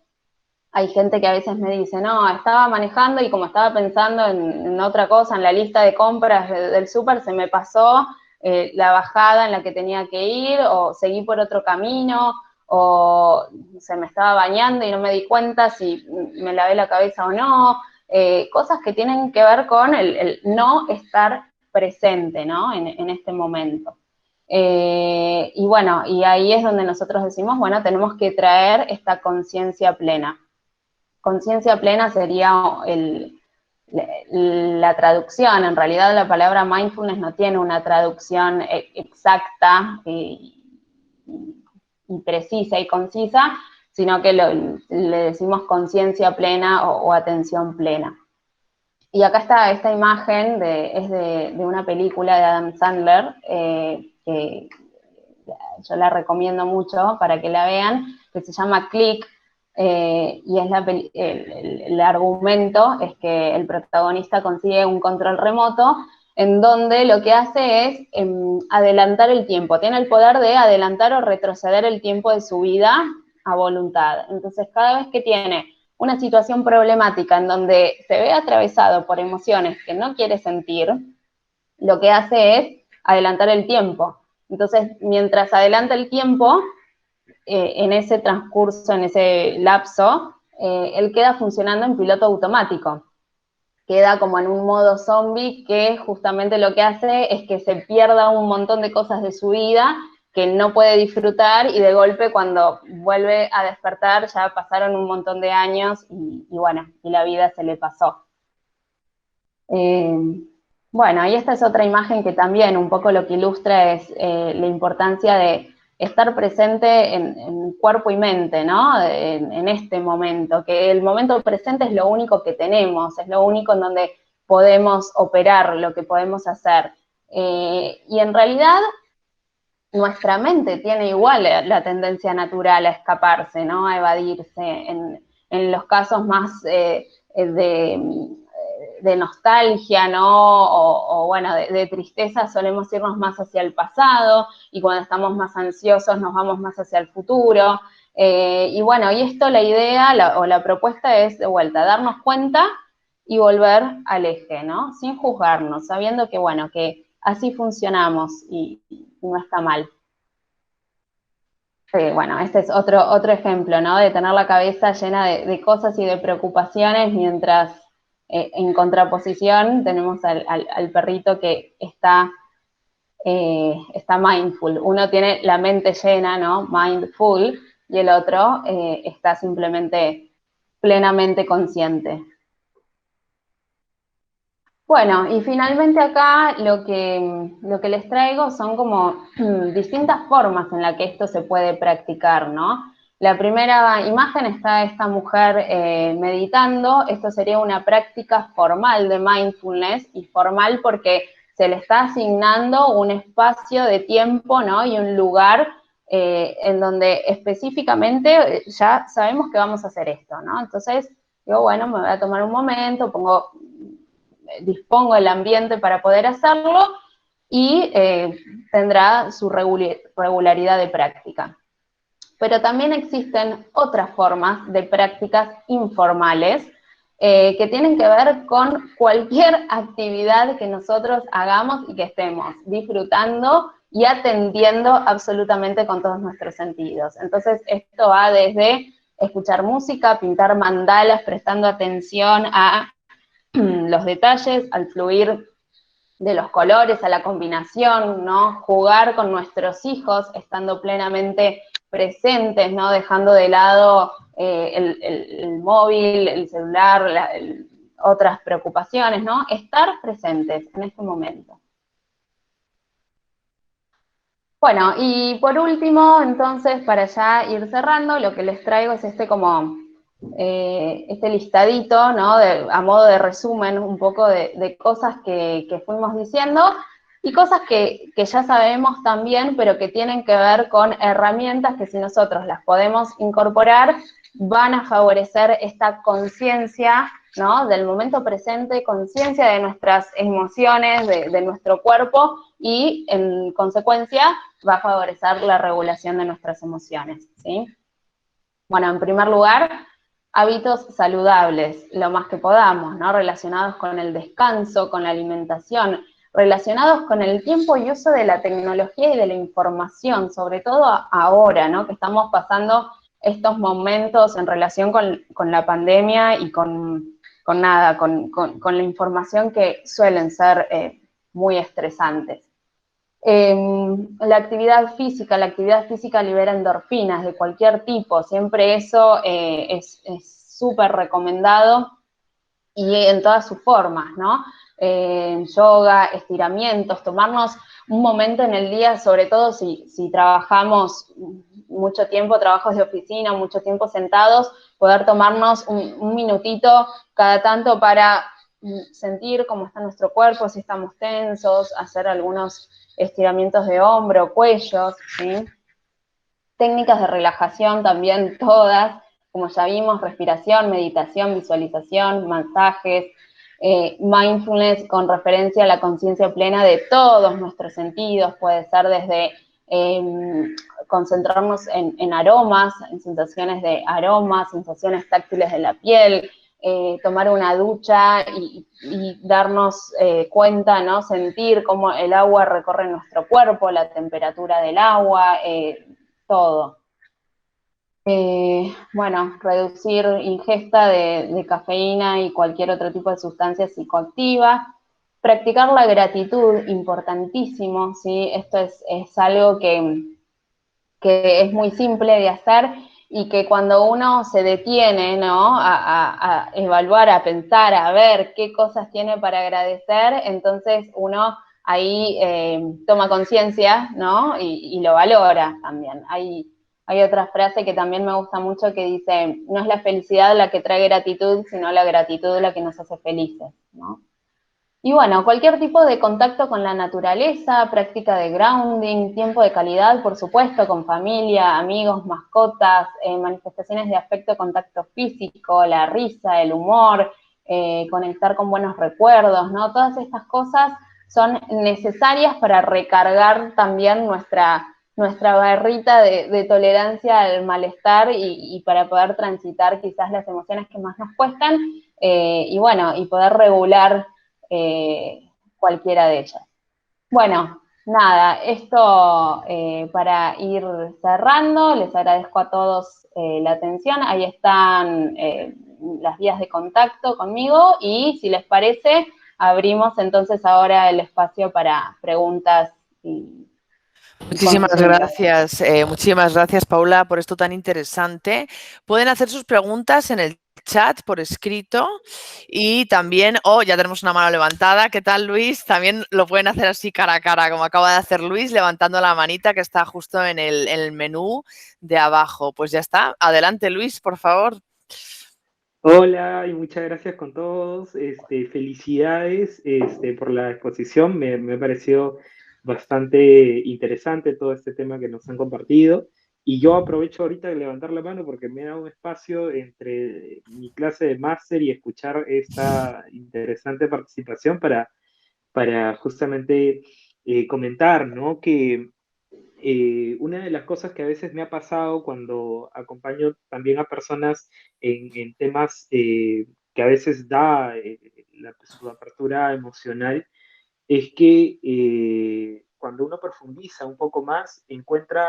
hay gente que a veces me dice, no, estaba manejando y como estaba pensando en otra cosa, en la lista de compras del súper, se me pasó la bajada en la que tenía que ir, o seguí por otro camino, o se me estaba bañando y no me di cuenta si me lavé la cabeza o no. Cosas que tienen que ver con el no estar presente, ¿no? En este momento. Y bueno, y ahí es donde nosotros decimos, bueno, tenemos que traer esta conciencia plena. Conciencia plena sería la traducción. En realidad la palabra mindfulness no tiene una traducción exacta y precisa y concisa, sino que le decimos conciencia plena o atención plena. Y acá está esta imagen, es de una película de Adam Sandler, que yo la recomiendo mucho para que la vean, que se llama Click, y es el argumento es que el protagonista consigue un control remoto en donde lo que hace es adelantar el tiempo, tiene el poder de adelantar o retroceder el tiempo de su vida a voluntad. Entonces, cada vez que tiene una situación problemática en donde se ve atravesado por emociones que no quiere sentir, lo que hace es adelantar el tiempo. Entonces, mientras adelanta el tiempo, en ese transcurso, en ese lapso, él queda funcionando en piloto automático. Queda como en un modo zombie que justamente lo que hace es que se pierda un montón de cosas de su vida que no puede disfrutar y de golpe cuando vuelve a despertar ya pasaron un montón de años y bueno, y la vida se le pasó. Bueno, y esta es otra imagen que también un poco lo que ilustra es la importancia de estar presente en cuerpo y mente, ¿no? En este momento, que el momento presente es lo único que tenemos, es lo único en donde podemos operar, lo que podemos hacer. Y en realidad nuestra mente tiene igual la tendencia natural a escaparse, ¿no? A evadirse. En los casos más de nostalgia, ¿no? O bueno, de tristeza solemos irnos más hacia el pasado y cuando estamos más ansiosos nos vamos más hacia el futuro. Y bueno, y esto la idea o la propuesta es de vuelta, darnos cuenta y volver al eje, ¿no? Sin juzgarnos, sabiendo que bueno, que así funcionamos y no está mal. Bueno, este es otro ejemplo, ¿no? De tener la cabeza llena de cosas y de preocupaciones mientras en contraposición tenemos al perrito que está mindful. Uno tiene la mente llena, ¿no? Mindful, y el otro está simplemente plenamente consciente. Bueno, y finalmente acá lo que les traigo son como distintas formas en las que esto se puede practicar, ¿no? La primera imagen está esta mujer meditando. Esto sería una práctica formal de mindfulness, y formal porque se le está asignando un espacio de tiempo, ¿no? Y un lugar en donde específicamente ya sabemos que vamos a hacer esto, ¿no? Entonces, digo, bueno, me voy a tomar un momento, dispongo el ambiente para poder hacerlo y tendrá su regularidad de práctica. Pero también existen otras formas de prácticas informales que tienen que ver con cualquier actividad que nosotros hagamos y que estemos disfrutando y atendiendo absolutamente con todos nuestros sentidos. Entonces, esto va desde escuchar música, pintar mandalas, prestando atención a los detalles, al fluir de los colores, a la combinación, ¿no? Jugar con nuestros hijos, estando plenamente presentes, ¿no? Dejando de lado el móvil, el celular, otras preocupaciones, ¿no? Estar presentes en este momento. Bueno, y por último, entonces, para ya ir cerrando, lo que les traigo es este listadito, ¿no? A modo de resumen, un poco de cosas que fuimos diciendo y cosas que ya sabemos también, pero que tienen que ver con herramientas que si nosotros las podemos incorporar, van a favorecer esta conciencia, ¿no? Del momento presente, conciencia de nuestras emociones, de nuestro cuerpo y, en consecuencia, va a favorecer la regulación de nuestras emociones, ¿sí? Bueno, en primer lugar, hábitos saludables, lo más que podamos, ¿no? Relacionados con el descanso, con la alimentación, relacionados con el tiempo y uso de la tecnología y de la información, sobre todo ahora, ¿no? Que estamos pasando estos momentos en relación con la pandemia y con la información que suelen ser muy estresantes. La actividad física libera endorfinas de cualquier tipo, siempre eso es súper recomendado y en todas sus formas, ¿no? Yoga, estiramientos, tomarnos un momento en el día, sobre todo si trabajamos mucho tiempo, trabajos de oficina, mucho tiempo sentados, poder tomarnos un minutito cada tanto para sentir cómo está nuestro cuerpo, si estamos tensos, hacer algunos estiramientos de hombro, cuellos, ¿sí? Técnicas de relajación también todas, como ya vimos, respiración, meditación, visualización, masajes, mindfulness con referencia a la conciencia plena de todos nuestros sentidos, puede ser desde concentrarnos en aromas, en sensaciones de aromas, sensaciones táctiles de la piel, tomar una ducha y darnos cuenta, ¿no? Sentir cómo el agua recorre nuestro cuerpo, la temperatura del agua, todo. Bueno, reducir ingesta de cafeína y cualquier otro tipo de sustancia psicoactiva. Practicar la gratitud, importantísimo, ¿sí? Esto es algo que es muy simple de hacer y que cuando uno se detiene, ¿no? A evaluar, a pensar, a ver qué cosas tiene para agradecer, entonces uno ahí toma conciencia, ¿no? Y lo valora también. Hay otra frase que también me gusta mucho que dice, no es la felicidad la que trae gratitud, sino la gratitud la que nos hace felices, ¿no? Y bueno, cualquier tipo de contacto con la naturaleza, práctica de grounding, tiempo de calidad, por supuesto, con familia, amigos, mascotas, manifestaciones de afecto, contacto físico, la risa, el humor, conectar con buenos recuerdos, ¿no? Todas estas cosas son necesarias para recargar también nuestra barrita de tolerancia al malestar y para poder transitar quizás las emociones que más nos cuestan y bueno, y poder regular cualquiera de ellas. Bueno, nada, esto para ir cerrando, les agradezco a todos la atención, ahí están las vías de contacto conmigo y si les parece, abrimos entonces ahora el espacio para preguntas y muchísimas gracias, Paula, por esto tan interesante. Pueden hacer sus preguntas en el chat por escrito y también, ya tenemos una mano levantada. ¿Qué tal, Luis? También lo pueden hacer así cara a cara, como acaba de hacer Luis, levantando la manita que está justo en el menú de abajo. Pues ya está. Adelante, Luis, por favor. Hola y muchas gracias con todos. Felicidades por la exposición. Me pareció bastante interesante todo este tema que nos han compartido. Y yo aprovecho ahorita de levantar la mano porque me da un espacio entre mi clase de máster y escuchar esta interesante participación para justamente comentar, ¿no? Que una de las cosas que a veces me ha pasado cuando acompaño también a personas en temas que a veces da su apertura emocional, es que cuando uno profundiza un poco más, encuentra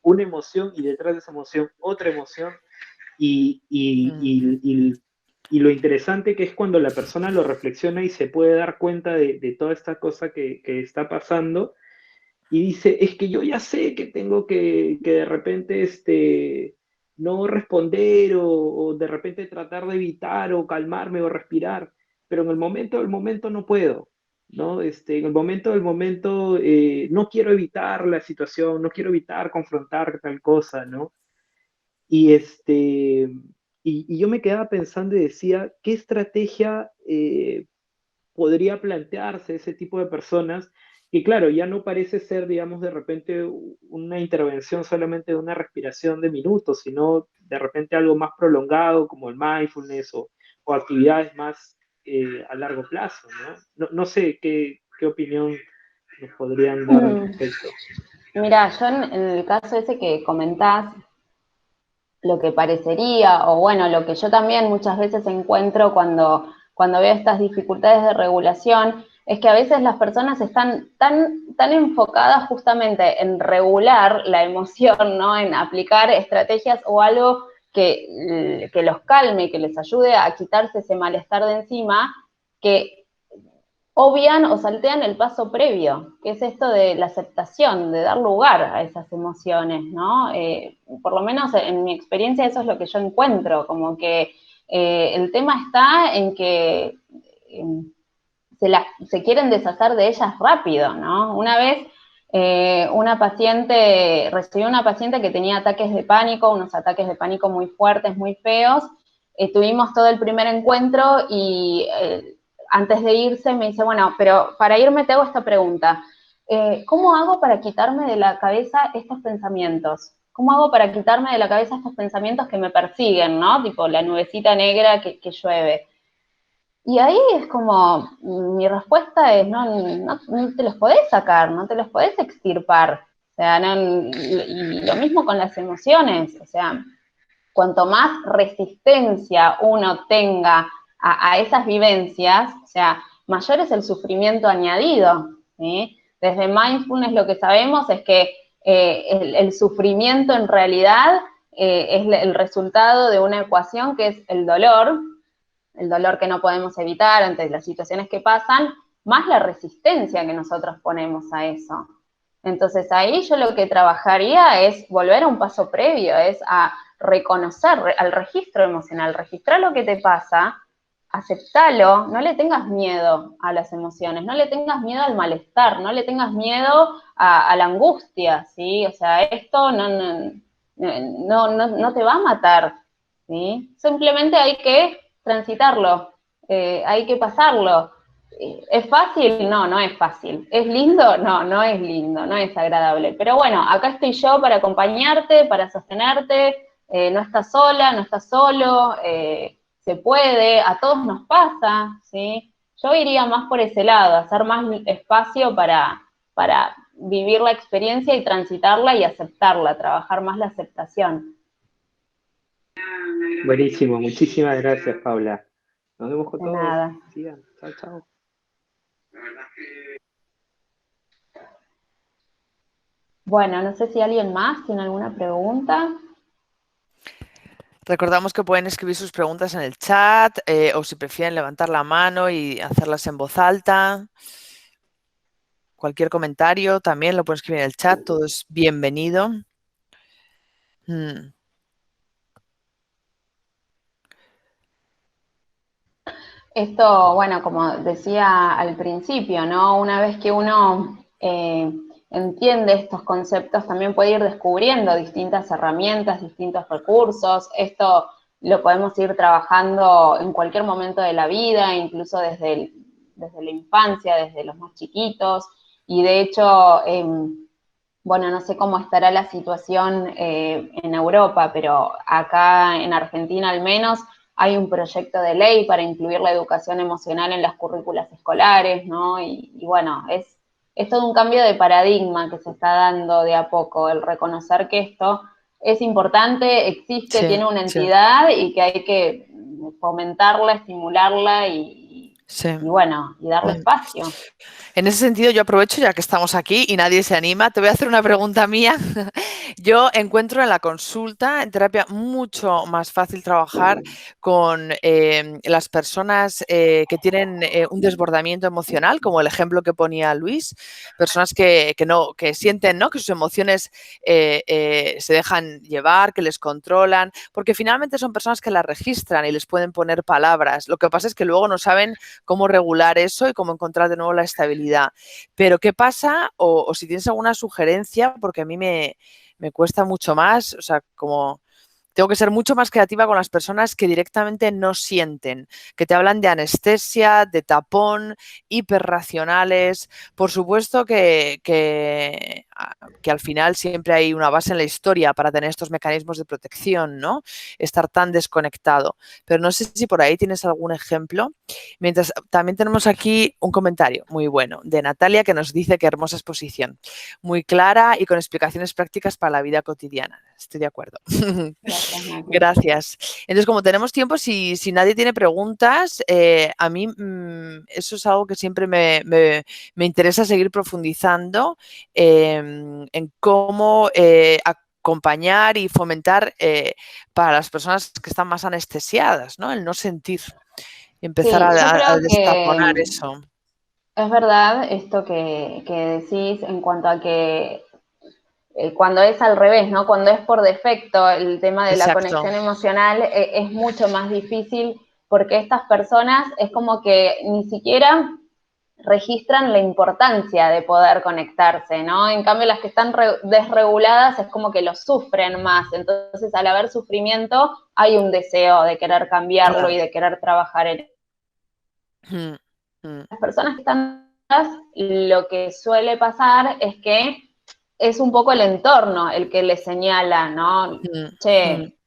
una emoción y detrás de esa emoción otra emoción y lo interesante que es cuando la persona lo reflexiona y se puede dar cuenta de toda esta cosa que está pasando y dice, es que yo ya sé que tengo que de repente no responder o de repente tratar de evitar o calmarme o respirar, pero en el momento del momento no puedo, ¿no? En el momento del momento no quiero evitar la situación, no quiero evitar confrontar tal cosa, ¿no? Y, y yo me quedaba pensando y decía, ¿qué estrategia podría plantearse ese tipo de personas? Y claro, ya no parece ser, digamos, de repente una intervención solamente de una respiración de minutos, sino de repente algo más prolongado como el mindfulness o actividades más a largo plazo, ¿no? No sé qué opinión nos podrían dar al respecto. Mira, yo en el caso ese que comentás, lo que parecería, o bueno, lo que yo también muchas veces encuentro cuando veo estas dificultades de regulación, es que a veces las personas están tan enfocadas justamente en regular la emoción, ¿no? En aplicar estrategias o algo que los calme, que les ayude a quitarse ese malestar de encima, que obvian o saltean el paso previo, que es esto de la aceptación, de dar lugar a esas emociones, ¿no? Por lo menos en mi experiencia eso es lo que yo encuentro, como que El tema está en que se quieren deshacer de ellas rápido, ¿no? Una vez recibí una paciente que tenía ataques de pánico, unos ataques de pánico muy fuertes, muy feos. Tuvimos todo el primer encuentro y antes de irse me dice, bueno, pero para irme te hago esta pregunta. ¿Cómo hago para quitarme de la cabeza estos pensamientos? ¿Cómo hago para quitarme de la cabeza estos pensamientos que me persiguen, ¿no? Tipo la nubecita negra que llueve. Y ahí es como, mi respuesta es, no te los podés sacar, no te los podés extirpar. O sea, y lo mismo con las emociones. O sea, cuanto más resistencia uno tenga a esas vivencias, o sea, mayor es el sufrimiento añadido, ¿sí? Desde Mindfulness lo que sabemos es que el sufrimiento en realidad es el resultado de una ecuación que es el dolor que no podemos evitar ante las situaciones que pasan, más la resistencia que nosotros ponemos a eso. Entonces ahí yo lo que trabajaría es volver a un paso previo, es a reconocer al registro emocional, registrar lo que te pasa, aceptalo, no le tengas miedo a las emociones, no le tengas miedo al malestar, no le tengas miedo a la angustia, ¿sí? O sea, esto no te va a matar, ¿sí? Simplemente hay que transitarlo, hay que pasarlo. ¿Es fácil? No, no es fácil. ¿Es lindo? No, no es lindo, no es agradable. Pero bueno, acá estoy yo para acompañarte, para sostenerte, no estás sola, no estás solo, se puede, a todos nos pasa, ¿sí? Yo iría más por ese lado, hacer más espacio para vivir la experiencia y transitarla y aceptarla, trabajar más la aceptación. Buenísimo, muchísimas gracias, Paula. Nos vemos con todos. Nada. Sigan. Chao, chao. Bueno, no sé si alguien más tiene alguna pregunta. Recordamos que pueden escribir sus preguntas en el chat o si prefieren levantar la mano y hacerlas en voz alta. Cualquier comentario también lo pueden escribir en el chat, todo es bienvenido. Esto, bueno, como decía al principio, ¿no? Una vez que uno entiende estos conceptos, también puede ir descubriendo distintas herramientas, distintos recursos. Esto lo podemos ir trabajando en cualquier momento de la vida, incluso desde la infancia, desde los más chiquitos. Y de hecho, bueno, no sé cómo estará la situación en Europa, pero acá en Argentina al menos hay un proyecto de ley para incluir la educación emocional en las currículas escolares, ¿no? Y bueno, es todo un cambio de paradigma que se está dando de a poco, el reconocer que esto es importante, existe, Sí, tiene una entidad y que hay que fomentarla, estimularla y bueno, y darle espacio. En ese sentido, yo aprovecho, ya que estamos aquí y nadie se anima, te voy a hacer una pregunta mía. Yo encuentro en la consulta, en terapia, mucho más fácil trabajar con las personas que tienen un desbordamiento emocional, como el ejemplo que ponía Luis, personas que sienten, ¿no?, que sus emociones se dejan llevar, que les controlan, porque finalmente son personas que las registran y les pueden poner palabras. Lo que pasa es que luego no saben cómo regular eso y cómo encontrar de nuevo la estabilidad. Pero ¿qué pasa? O si tienes alguna sugerencia, porque a mí me cuesta mucho más, o sea, como tengo que ser mucho más creativa con las personas que directamente no sienten, que te hablan de anestesia, de tapón, hiperracionales. Por supuesto que al final siempre hay una base en la historia para tener estos mecanismos de protección, ¿no? Estar tan desconectado. Pero no sé si por ahí tienes algún ejemplo. Mientras, también tenemos aquí un comentario muy bueno de Natalia que nos dice que hermosa exposición, muy clara y con explicaciones prácticas para la vida cotidiana. Estoy de acuerdo. Gracias. Entonces, como tenemos tiempo, si nadie tiene preguntas, a mí eso es algo que siempre me interesa seguir profundizando en cómo acompañar y fomentar para las personas que están más anestesiadas, ¿no? El no sentir y empezar a destaponar eso. Es verdad esto que decís en cuanto a que cuando es al revés, ¿no? Cuando es por defecto el tema de la Exacto. conexión emocional, es mucho más difícil porque estas personas es como que ni siquiera registran la importancia de poder conectarse, ¿no? En cambio, las que están desreguladas es como que lo sufren más. Entonces, al haber sufrimiento, hay un deseo de querer cambiarlo, claro, y de querer trabajar en él. Las personas que están, lo que suele pasar es que es un poco el entorno el que les señala, ¿no? Che,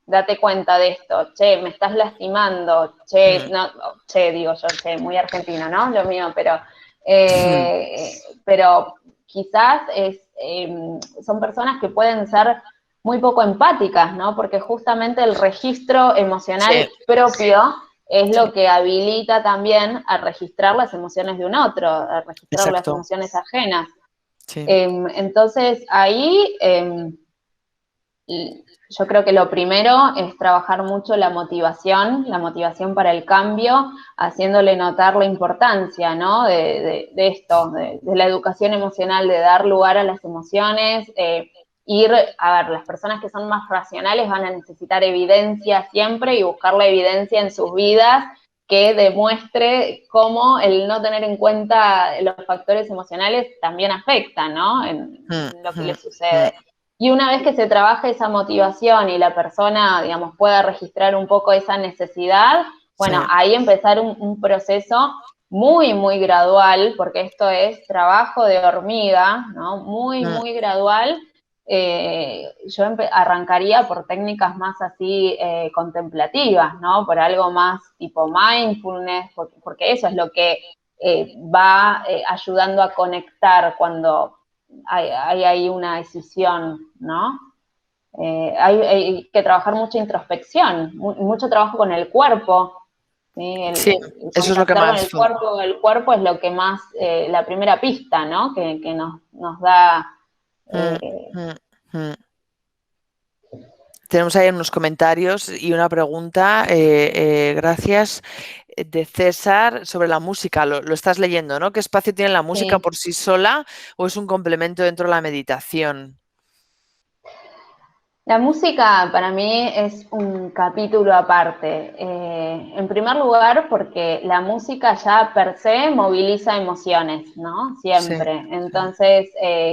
date cuenta de esto, che, me estás lastimando, che, no, che, digo yo, che, muy argentino, ¿no? Lo mío, pero quizás son personas que pueden ser muy poco empáticas, ¿no? Porque justamente el registro emocional propio es lo que habilita también a registrar las emociones de un otro, a registrar las emociones ajenas. Sí. Entonces, ahí yo creo que lo primero es trabajar mucho la motivación para el cambio, haciéndole notar la importancia, ¿no? de esto, de la educación emocional, de dar lugar a las emociones, a ver, las personas que son más racionales van a necesitar evidencia siempre y buscar la evidencia en sus vidas que demuestre cómo el no tener en cuenta los factores emocionales también afecta, ¿no? En lo que les sucede. Y una vez que se trabaja esa motivación y la persona, digamos, pueda registrar un poco esa necesidad, bueno, ahí empezar un proceso muy, muy gradual, porque esto es trabajo de hormiga, ¿no? Muy, muy gradual. Yo arrancaría por técnicas más así contemplativas, ¿no? Por algo más tipo mindfulness, porque eso es lo que va ayudando a conectar cuando hay ahí una decisión, ¿no? Hay que trabajar mucha introspección, mucho trabajo con el cuerpo. ¿Sí? Sí, eso es lo que más... El cuerpo es lo que más, la primera pista, ¿no? Que nos da... Tenemos ahí unos comentarios y una pregunta, gracias, de César sobre la música. Lo estás leyendo, ¿no? ¿Qué espacio tiene la música por sí sola o es un complemento dentro de la meditación? La música para mí es un capítulo aparte. En primer lugar, porque la música ya per se moviliza emociones, ¿no? Siempre. Sí. Entonces,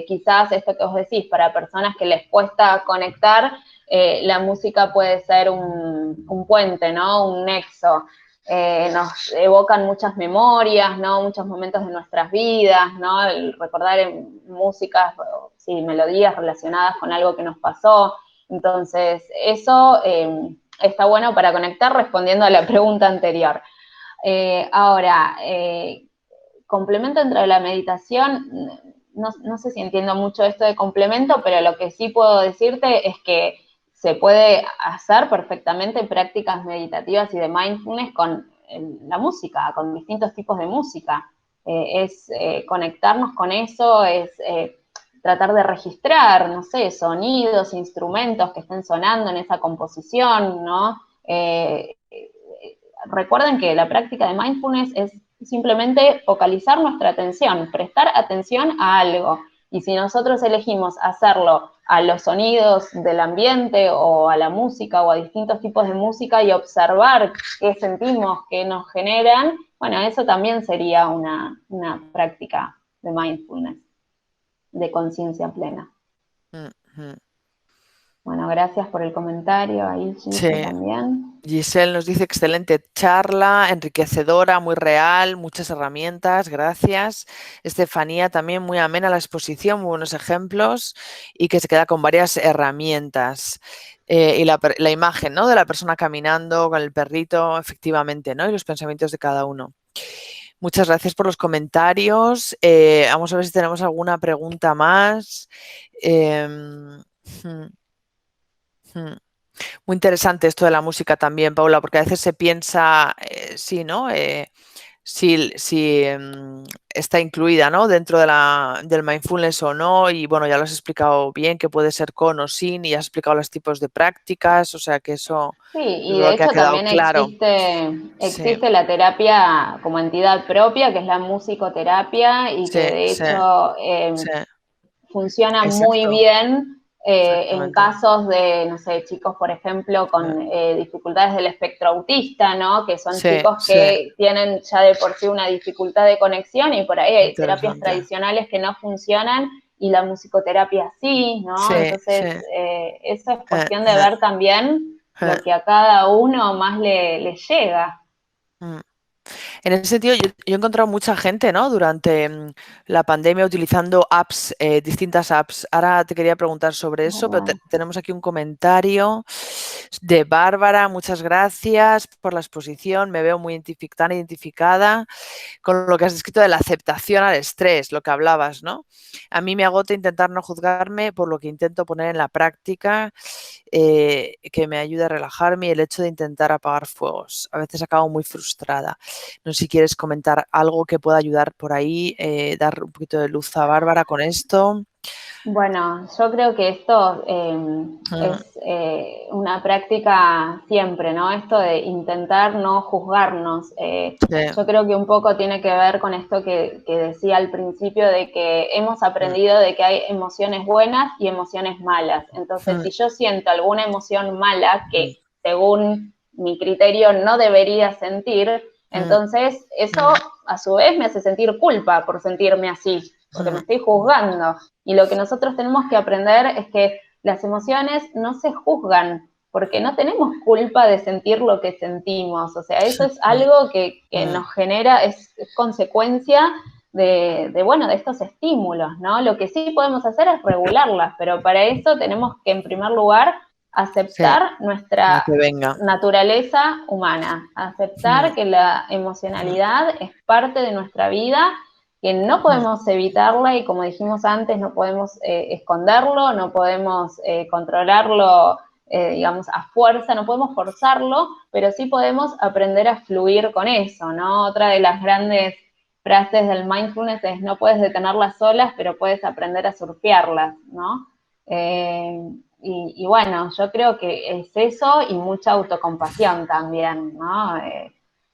quizás esto que vos decís, para personas que les cuesta conectar, la música puede ser un puente, ¿no? Un nexo. Nos evocan muchas memorias, ¿no? Muchos momentos de nuestras vidas, ¿no? El recordar músicas, sí, melodías relacionadas con algo que nos pasó. Entonces, eso está bueno para conectar respondiendo a la pregunta anterior. Ahora, complemento dentro de la meditación, no sé si entiendo mucho esto de complemento, pero lo que sí puedo decirte es que se puede hacer perfectamente prácticas meditativas y de mindfulness con la música, con distintos tipos de música. Es conectarnos con eso, es... tratar de registrar, no sé, sonidos, instrumentos que estén sonando en esa composición, ¿no? Recuerden que la práctica de mindfulness es simplemente focalizar nuestra atención, prestar atención a algo. Y si nosotros elegimos hacerlo a los sonidos del ambiente o a la música o a distintos tipos de música y observar qué sentimos, qué nos generan, bueno, eso también sería una práctica de mindfulness, de conciencia plena. Bueno, gracias por el comentario ahí, Giselle, también. Giselle nos dice, excelente charla, enriquecedora, muy real, muchas herramientas, gracias. Estefanía también muy amena la exposición, muy buenos ejemplos y que se queda con varias herramientas. Y la imagen, ¿no? De la persona caminando con el perrito, efectivamente, ¿no? Y los pensamientos de cada uno. Muchas gracias por los comentarios. Vamos a ver si tenemos alguna pregunta más. Muy interesante esto de la música también, Paula, porque a veces se piensa, sí, ¿no? Si está incluida, ¿no? Dentro de del mindfulness o no, y bueno, ya lo has explicado bien, que puede ser con o sin, y has explicado los tipos de prácticas, o sea que eso... Sí, y de hecho también claro. existe la terapia como entidad propia, que es la musicoterapia, y que de hecho funciona muy bien en casos de, no sé, chicos, por ejemplo, con dificultades del espectro autista, ¿no? Que son chicos que tienen ya de por sí una dificultad de conexión y por ahí hay terapias tradicionales que no funcionan y la musicoterapia sí, ¿no? Entonces, eso es cuestión de ver también lo que a cada uno más le llega. En ese sentido, yo he encontrado mucha gente, ¿no? Durante la pandemia utilizando apps, distintas apps. Ahora te quería preguntar sobre eso, pero tenemos aquí un comentario de Bárbara. Muchas gracias por la exposición. Me veo muy tan identificada con lo que has descrito de la aceptación al estrés, lo que hablabas, ¿no? A mí me agota intentar no juzgarme por lo que intento poner en la práctica, que me ayude a relajarme y el hecho de intentar apagar fuegos. A veces acabo muy frustrada. No sé si quieres comentar algo que pueda ayudar por ahí, dar un poquito de luz a Bárbara con esto. Bueno, yo creo que esto es una práctica siempre, ¿no? Esto de intentar no juzgarnos. Yo creo que un poco tiene que ver con esto que decía al principio, de que hemos aprendido de que hay emociones buenas y emociones malas. Entonces, si yo siento alguna emoción mala que según mi criterio no debería sentir, entonces eso a su vez me hace sentir culpa por sentirme así, porque me estoy juzgando. Y lo que nosotros tenemos que aprender es que las emociones no se juzgan, porque no tenemos culpa de sentir lo que sentimos. O sea, eso es algo que nos genera, es consecuencia de estos estímulos, ¿no? Lo que sí podemos hacer es regularlas, pero para eso tenemos que, en primer lugar, aceptar nuestra naturaleza humana, aceptar que la emocionalidad es parte de nuestra vida, que no podemos evitarla y, como dijimos antes, no podemos esconderlo, no podemos controlarlo, digamos, a fuerza, no podemos forzarlo, pero sí podemos aprender a fluir con eso, ¿no? Otra de las grandes frases del mindfulness es: no puedes detener las olas, pero puedes aprender a surfearlas, ¿no? Y bueno, yo creo que es eso y mucha autocompasión también, ¿no?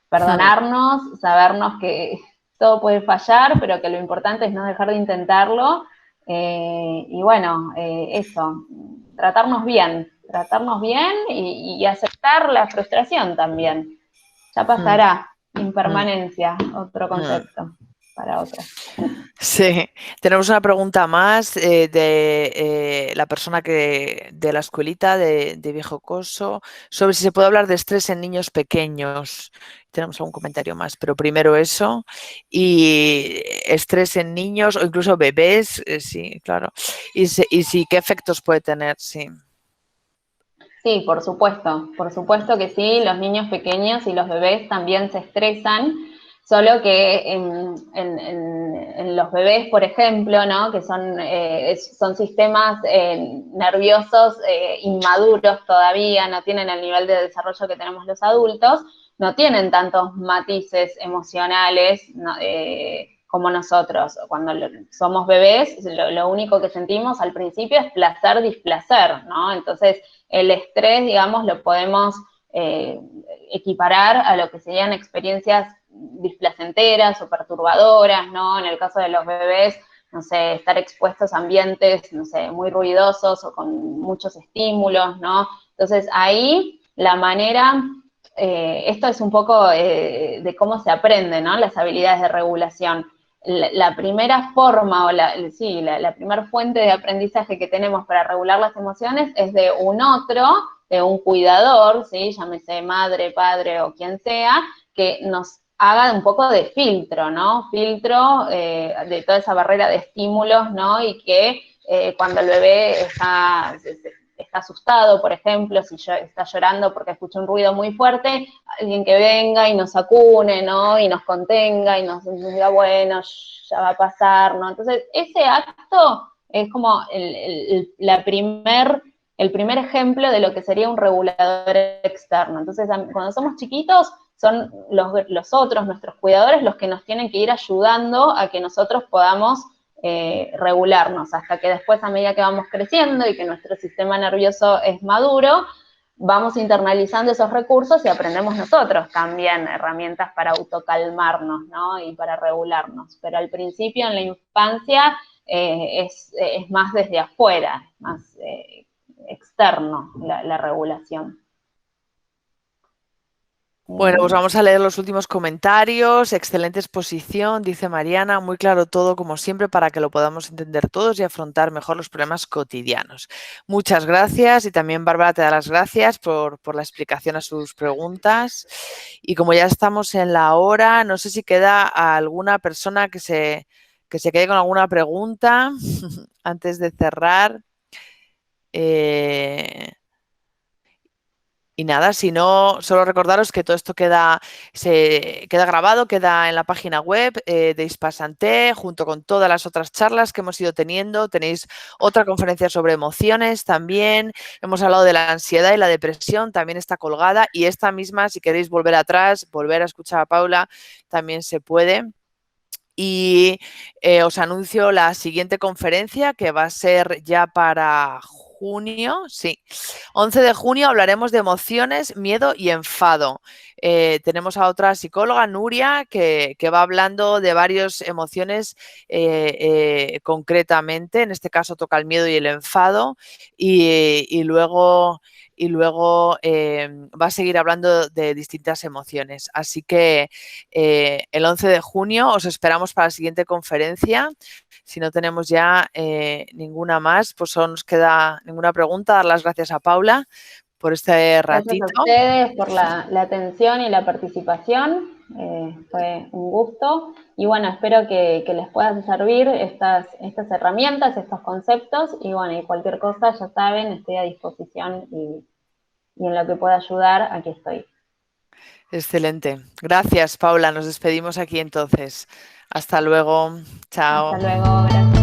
Perdonarnos, sabernos que todo puede fallar, pero que lo importante es no dejar de intentarlo. Y bueno, eso, tratarnos bien y aceptar la frustración también. Ya pasará, impermanencia, otro concepto para otras. Sí, tenemos una pregunta más de la persona de la escuelita de Viejo Coso, sobre si se puede hablar de estrés en niños pequeños. Tenemos algún comentario más, pero primero eso. Y estrés en niños o incluso bebés, sí, claro. Y sí, ¿qué efectos puede tener? Sí. Sí, por supuesto que sí, los niños pequeños y los bebés también se estresan, solo que en los bebés, por ejemplo, ¿no? Que son sistemas nerviosos inmaduros todavía, no tienen el nivel de desarrollo que tenemos los adultos, no tienen tantos matices emocionales, ¿no? Como nosotros. Cuando somos bebés, lo único que sentimos al principio es placer, displacer, ¿no? Entonces, el estrés, digamos, lo podemos equiparar a lo que serían experiencias displacenteras o perturbadoras, ¿no? En el caso de los bebés, no sé, estar expuestos a ambientes, no sé, muy ruidosos o con muchos estímulos, ¿no? Entonces, ahí la manera, esto es un poco de cómo se aprende, ¿no? Las habilidades de regulación. La primera forma o la primera fuente de aprendizaje que tenemos para regular las emociones es de un otro, de un cuidador, ¿sí? Llámese madre, padre o quien sea, que nos haga un poco de filtro, ¿no? Filtro de toda esa barrera de estímulos, ¿no? Y que cuando el bebé está asustado, por ejemplo, si está llorando porque escucha un ruido muy fuerte, alguien que venga y nos acune, ¿no? Y nos contenga y nos diga, bueno, ya va a pasar, ¿no? Entonces, ese acto es como el primer ejemplo de lo que sería un regulador externo. Entonces, cuando somos chiquitos, son los otros, nuestros cuidadores, los que nos tienen que ir ayudando a que nosotros podamos regularnos, hasta que después, a medida que vamos creciendo y que nuestro sistema nervioso es maduro, vamos internalizando esos recursos y aprendemos nosotros también herramientas para autocalmarnos, ¿no? Y para regularnos. Pero al principio, en la infancia, es más desde afuera, es más externo la regulación. Bueno, pues vamos a leer los últimos comentarios. Excelente exposición, dice Mariana, muy claro todo como siempre para que lo podamos entender todos y afrontar mejor los problemas cotidianos. Muchas gracias y también Bárbara te da las gracias por la explicación a sus preguntas. Y como ya estamos en la hora, no sé si queda alguna persona que se quede con alguna pregunta antes de cerrar. Y nada, si no, solo recordaros que todo esto queda grabado, queda en la página web de Hispasante, junto con todas las otras charlas que hemos ido teniendo. Tenéis otra conferencia sobre emociones también. Hemos hablado de la ansiedad y la depresión, también está colgada. Y esta misma, si queréis volver atrás, volver a escuchar a Paula, también se puede. Y os anuncio la siguiente conferencia, que va a ser ya para junio, sí. 11 de junio hablaremos de emociones, miedo y enfado. Tenemos a otra psicóloga, Nuria, que va hablando de varias emociones concretamente. En este caso toca el miedo y el enfado. Y luego va a seguir hablando de distintas emociones. Así que el 11 de junio os esperamos para la siguiente conferencia. Si no tenemos ya ninguna más, pues no nos queda ninguna pregunta. Dar las gracias a Paula por este ratito. Gracias a ustedes por la atención y la participación. Fue un gusto. Y bueno, espero que les puedan servir estas herramientas, estos conceptos. Y bueno, y cualquier cosa, ya saben, estoy a disposición y en lo que pueda ayudar, aquí estoy. Excelente. Gracias, Paula. Nos despedimos aquí entonces. Hasta luego. Chao. Hasta luego. Gracias.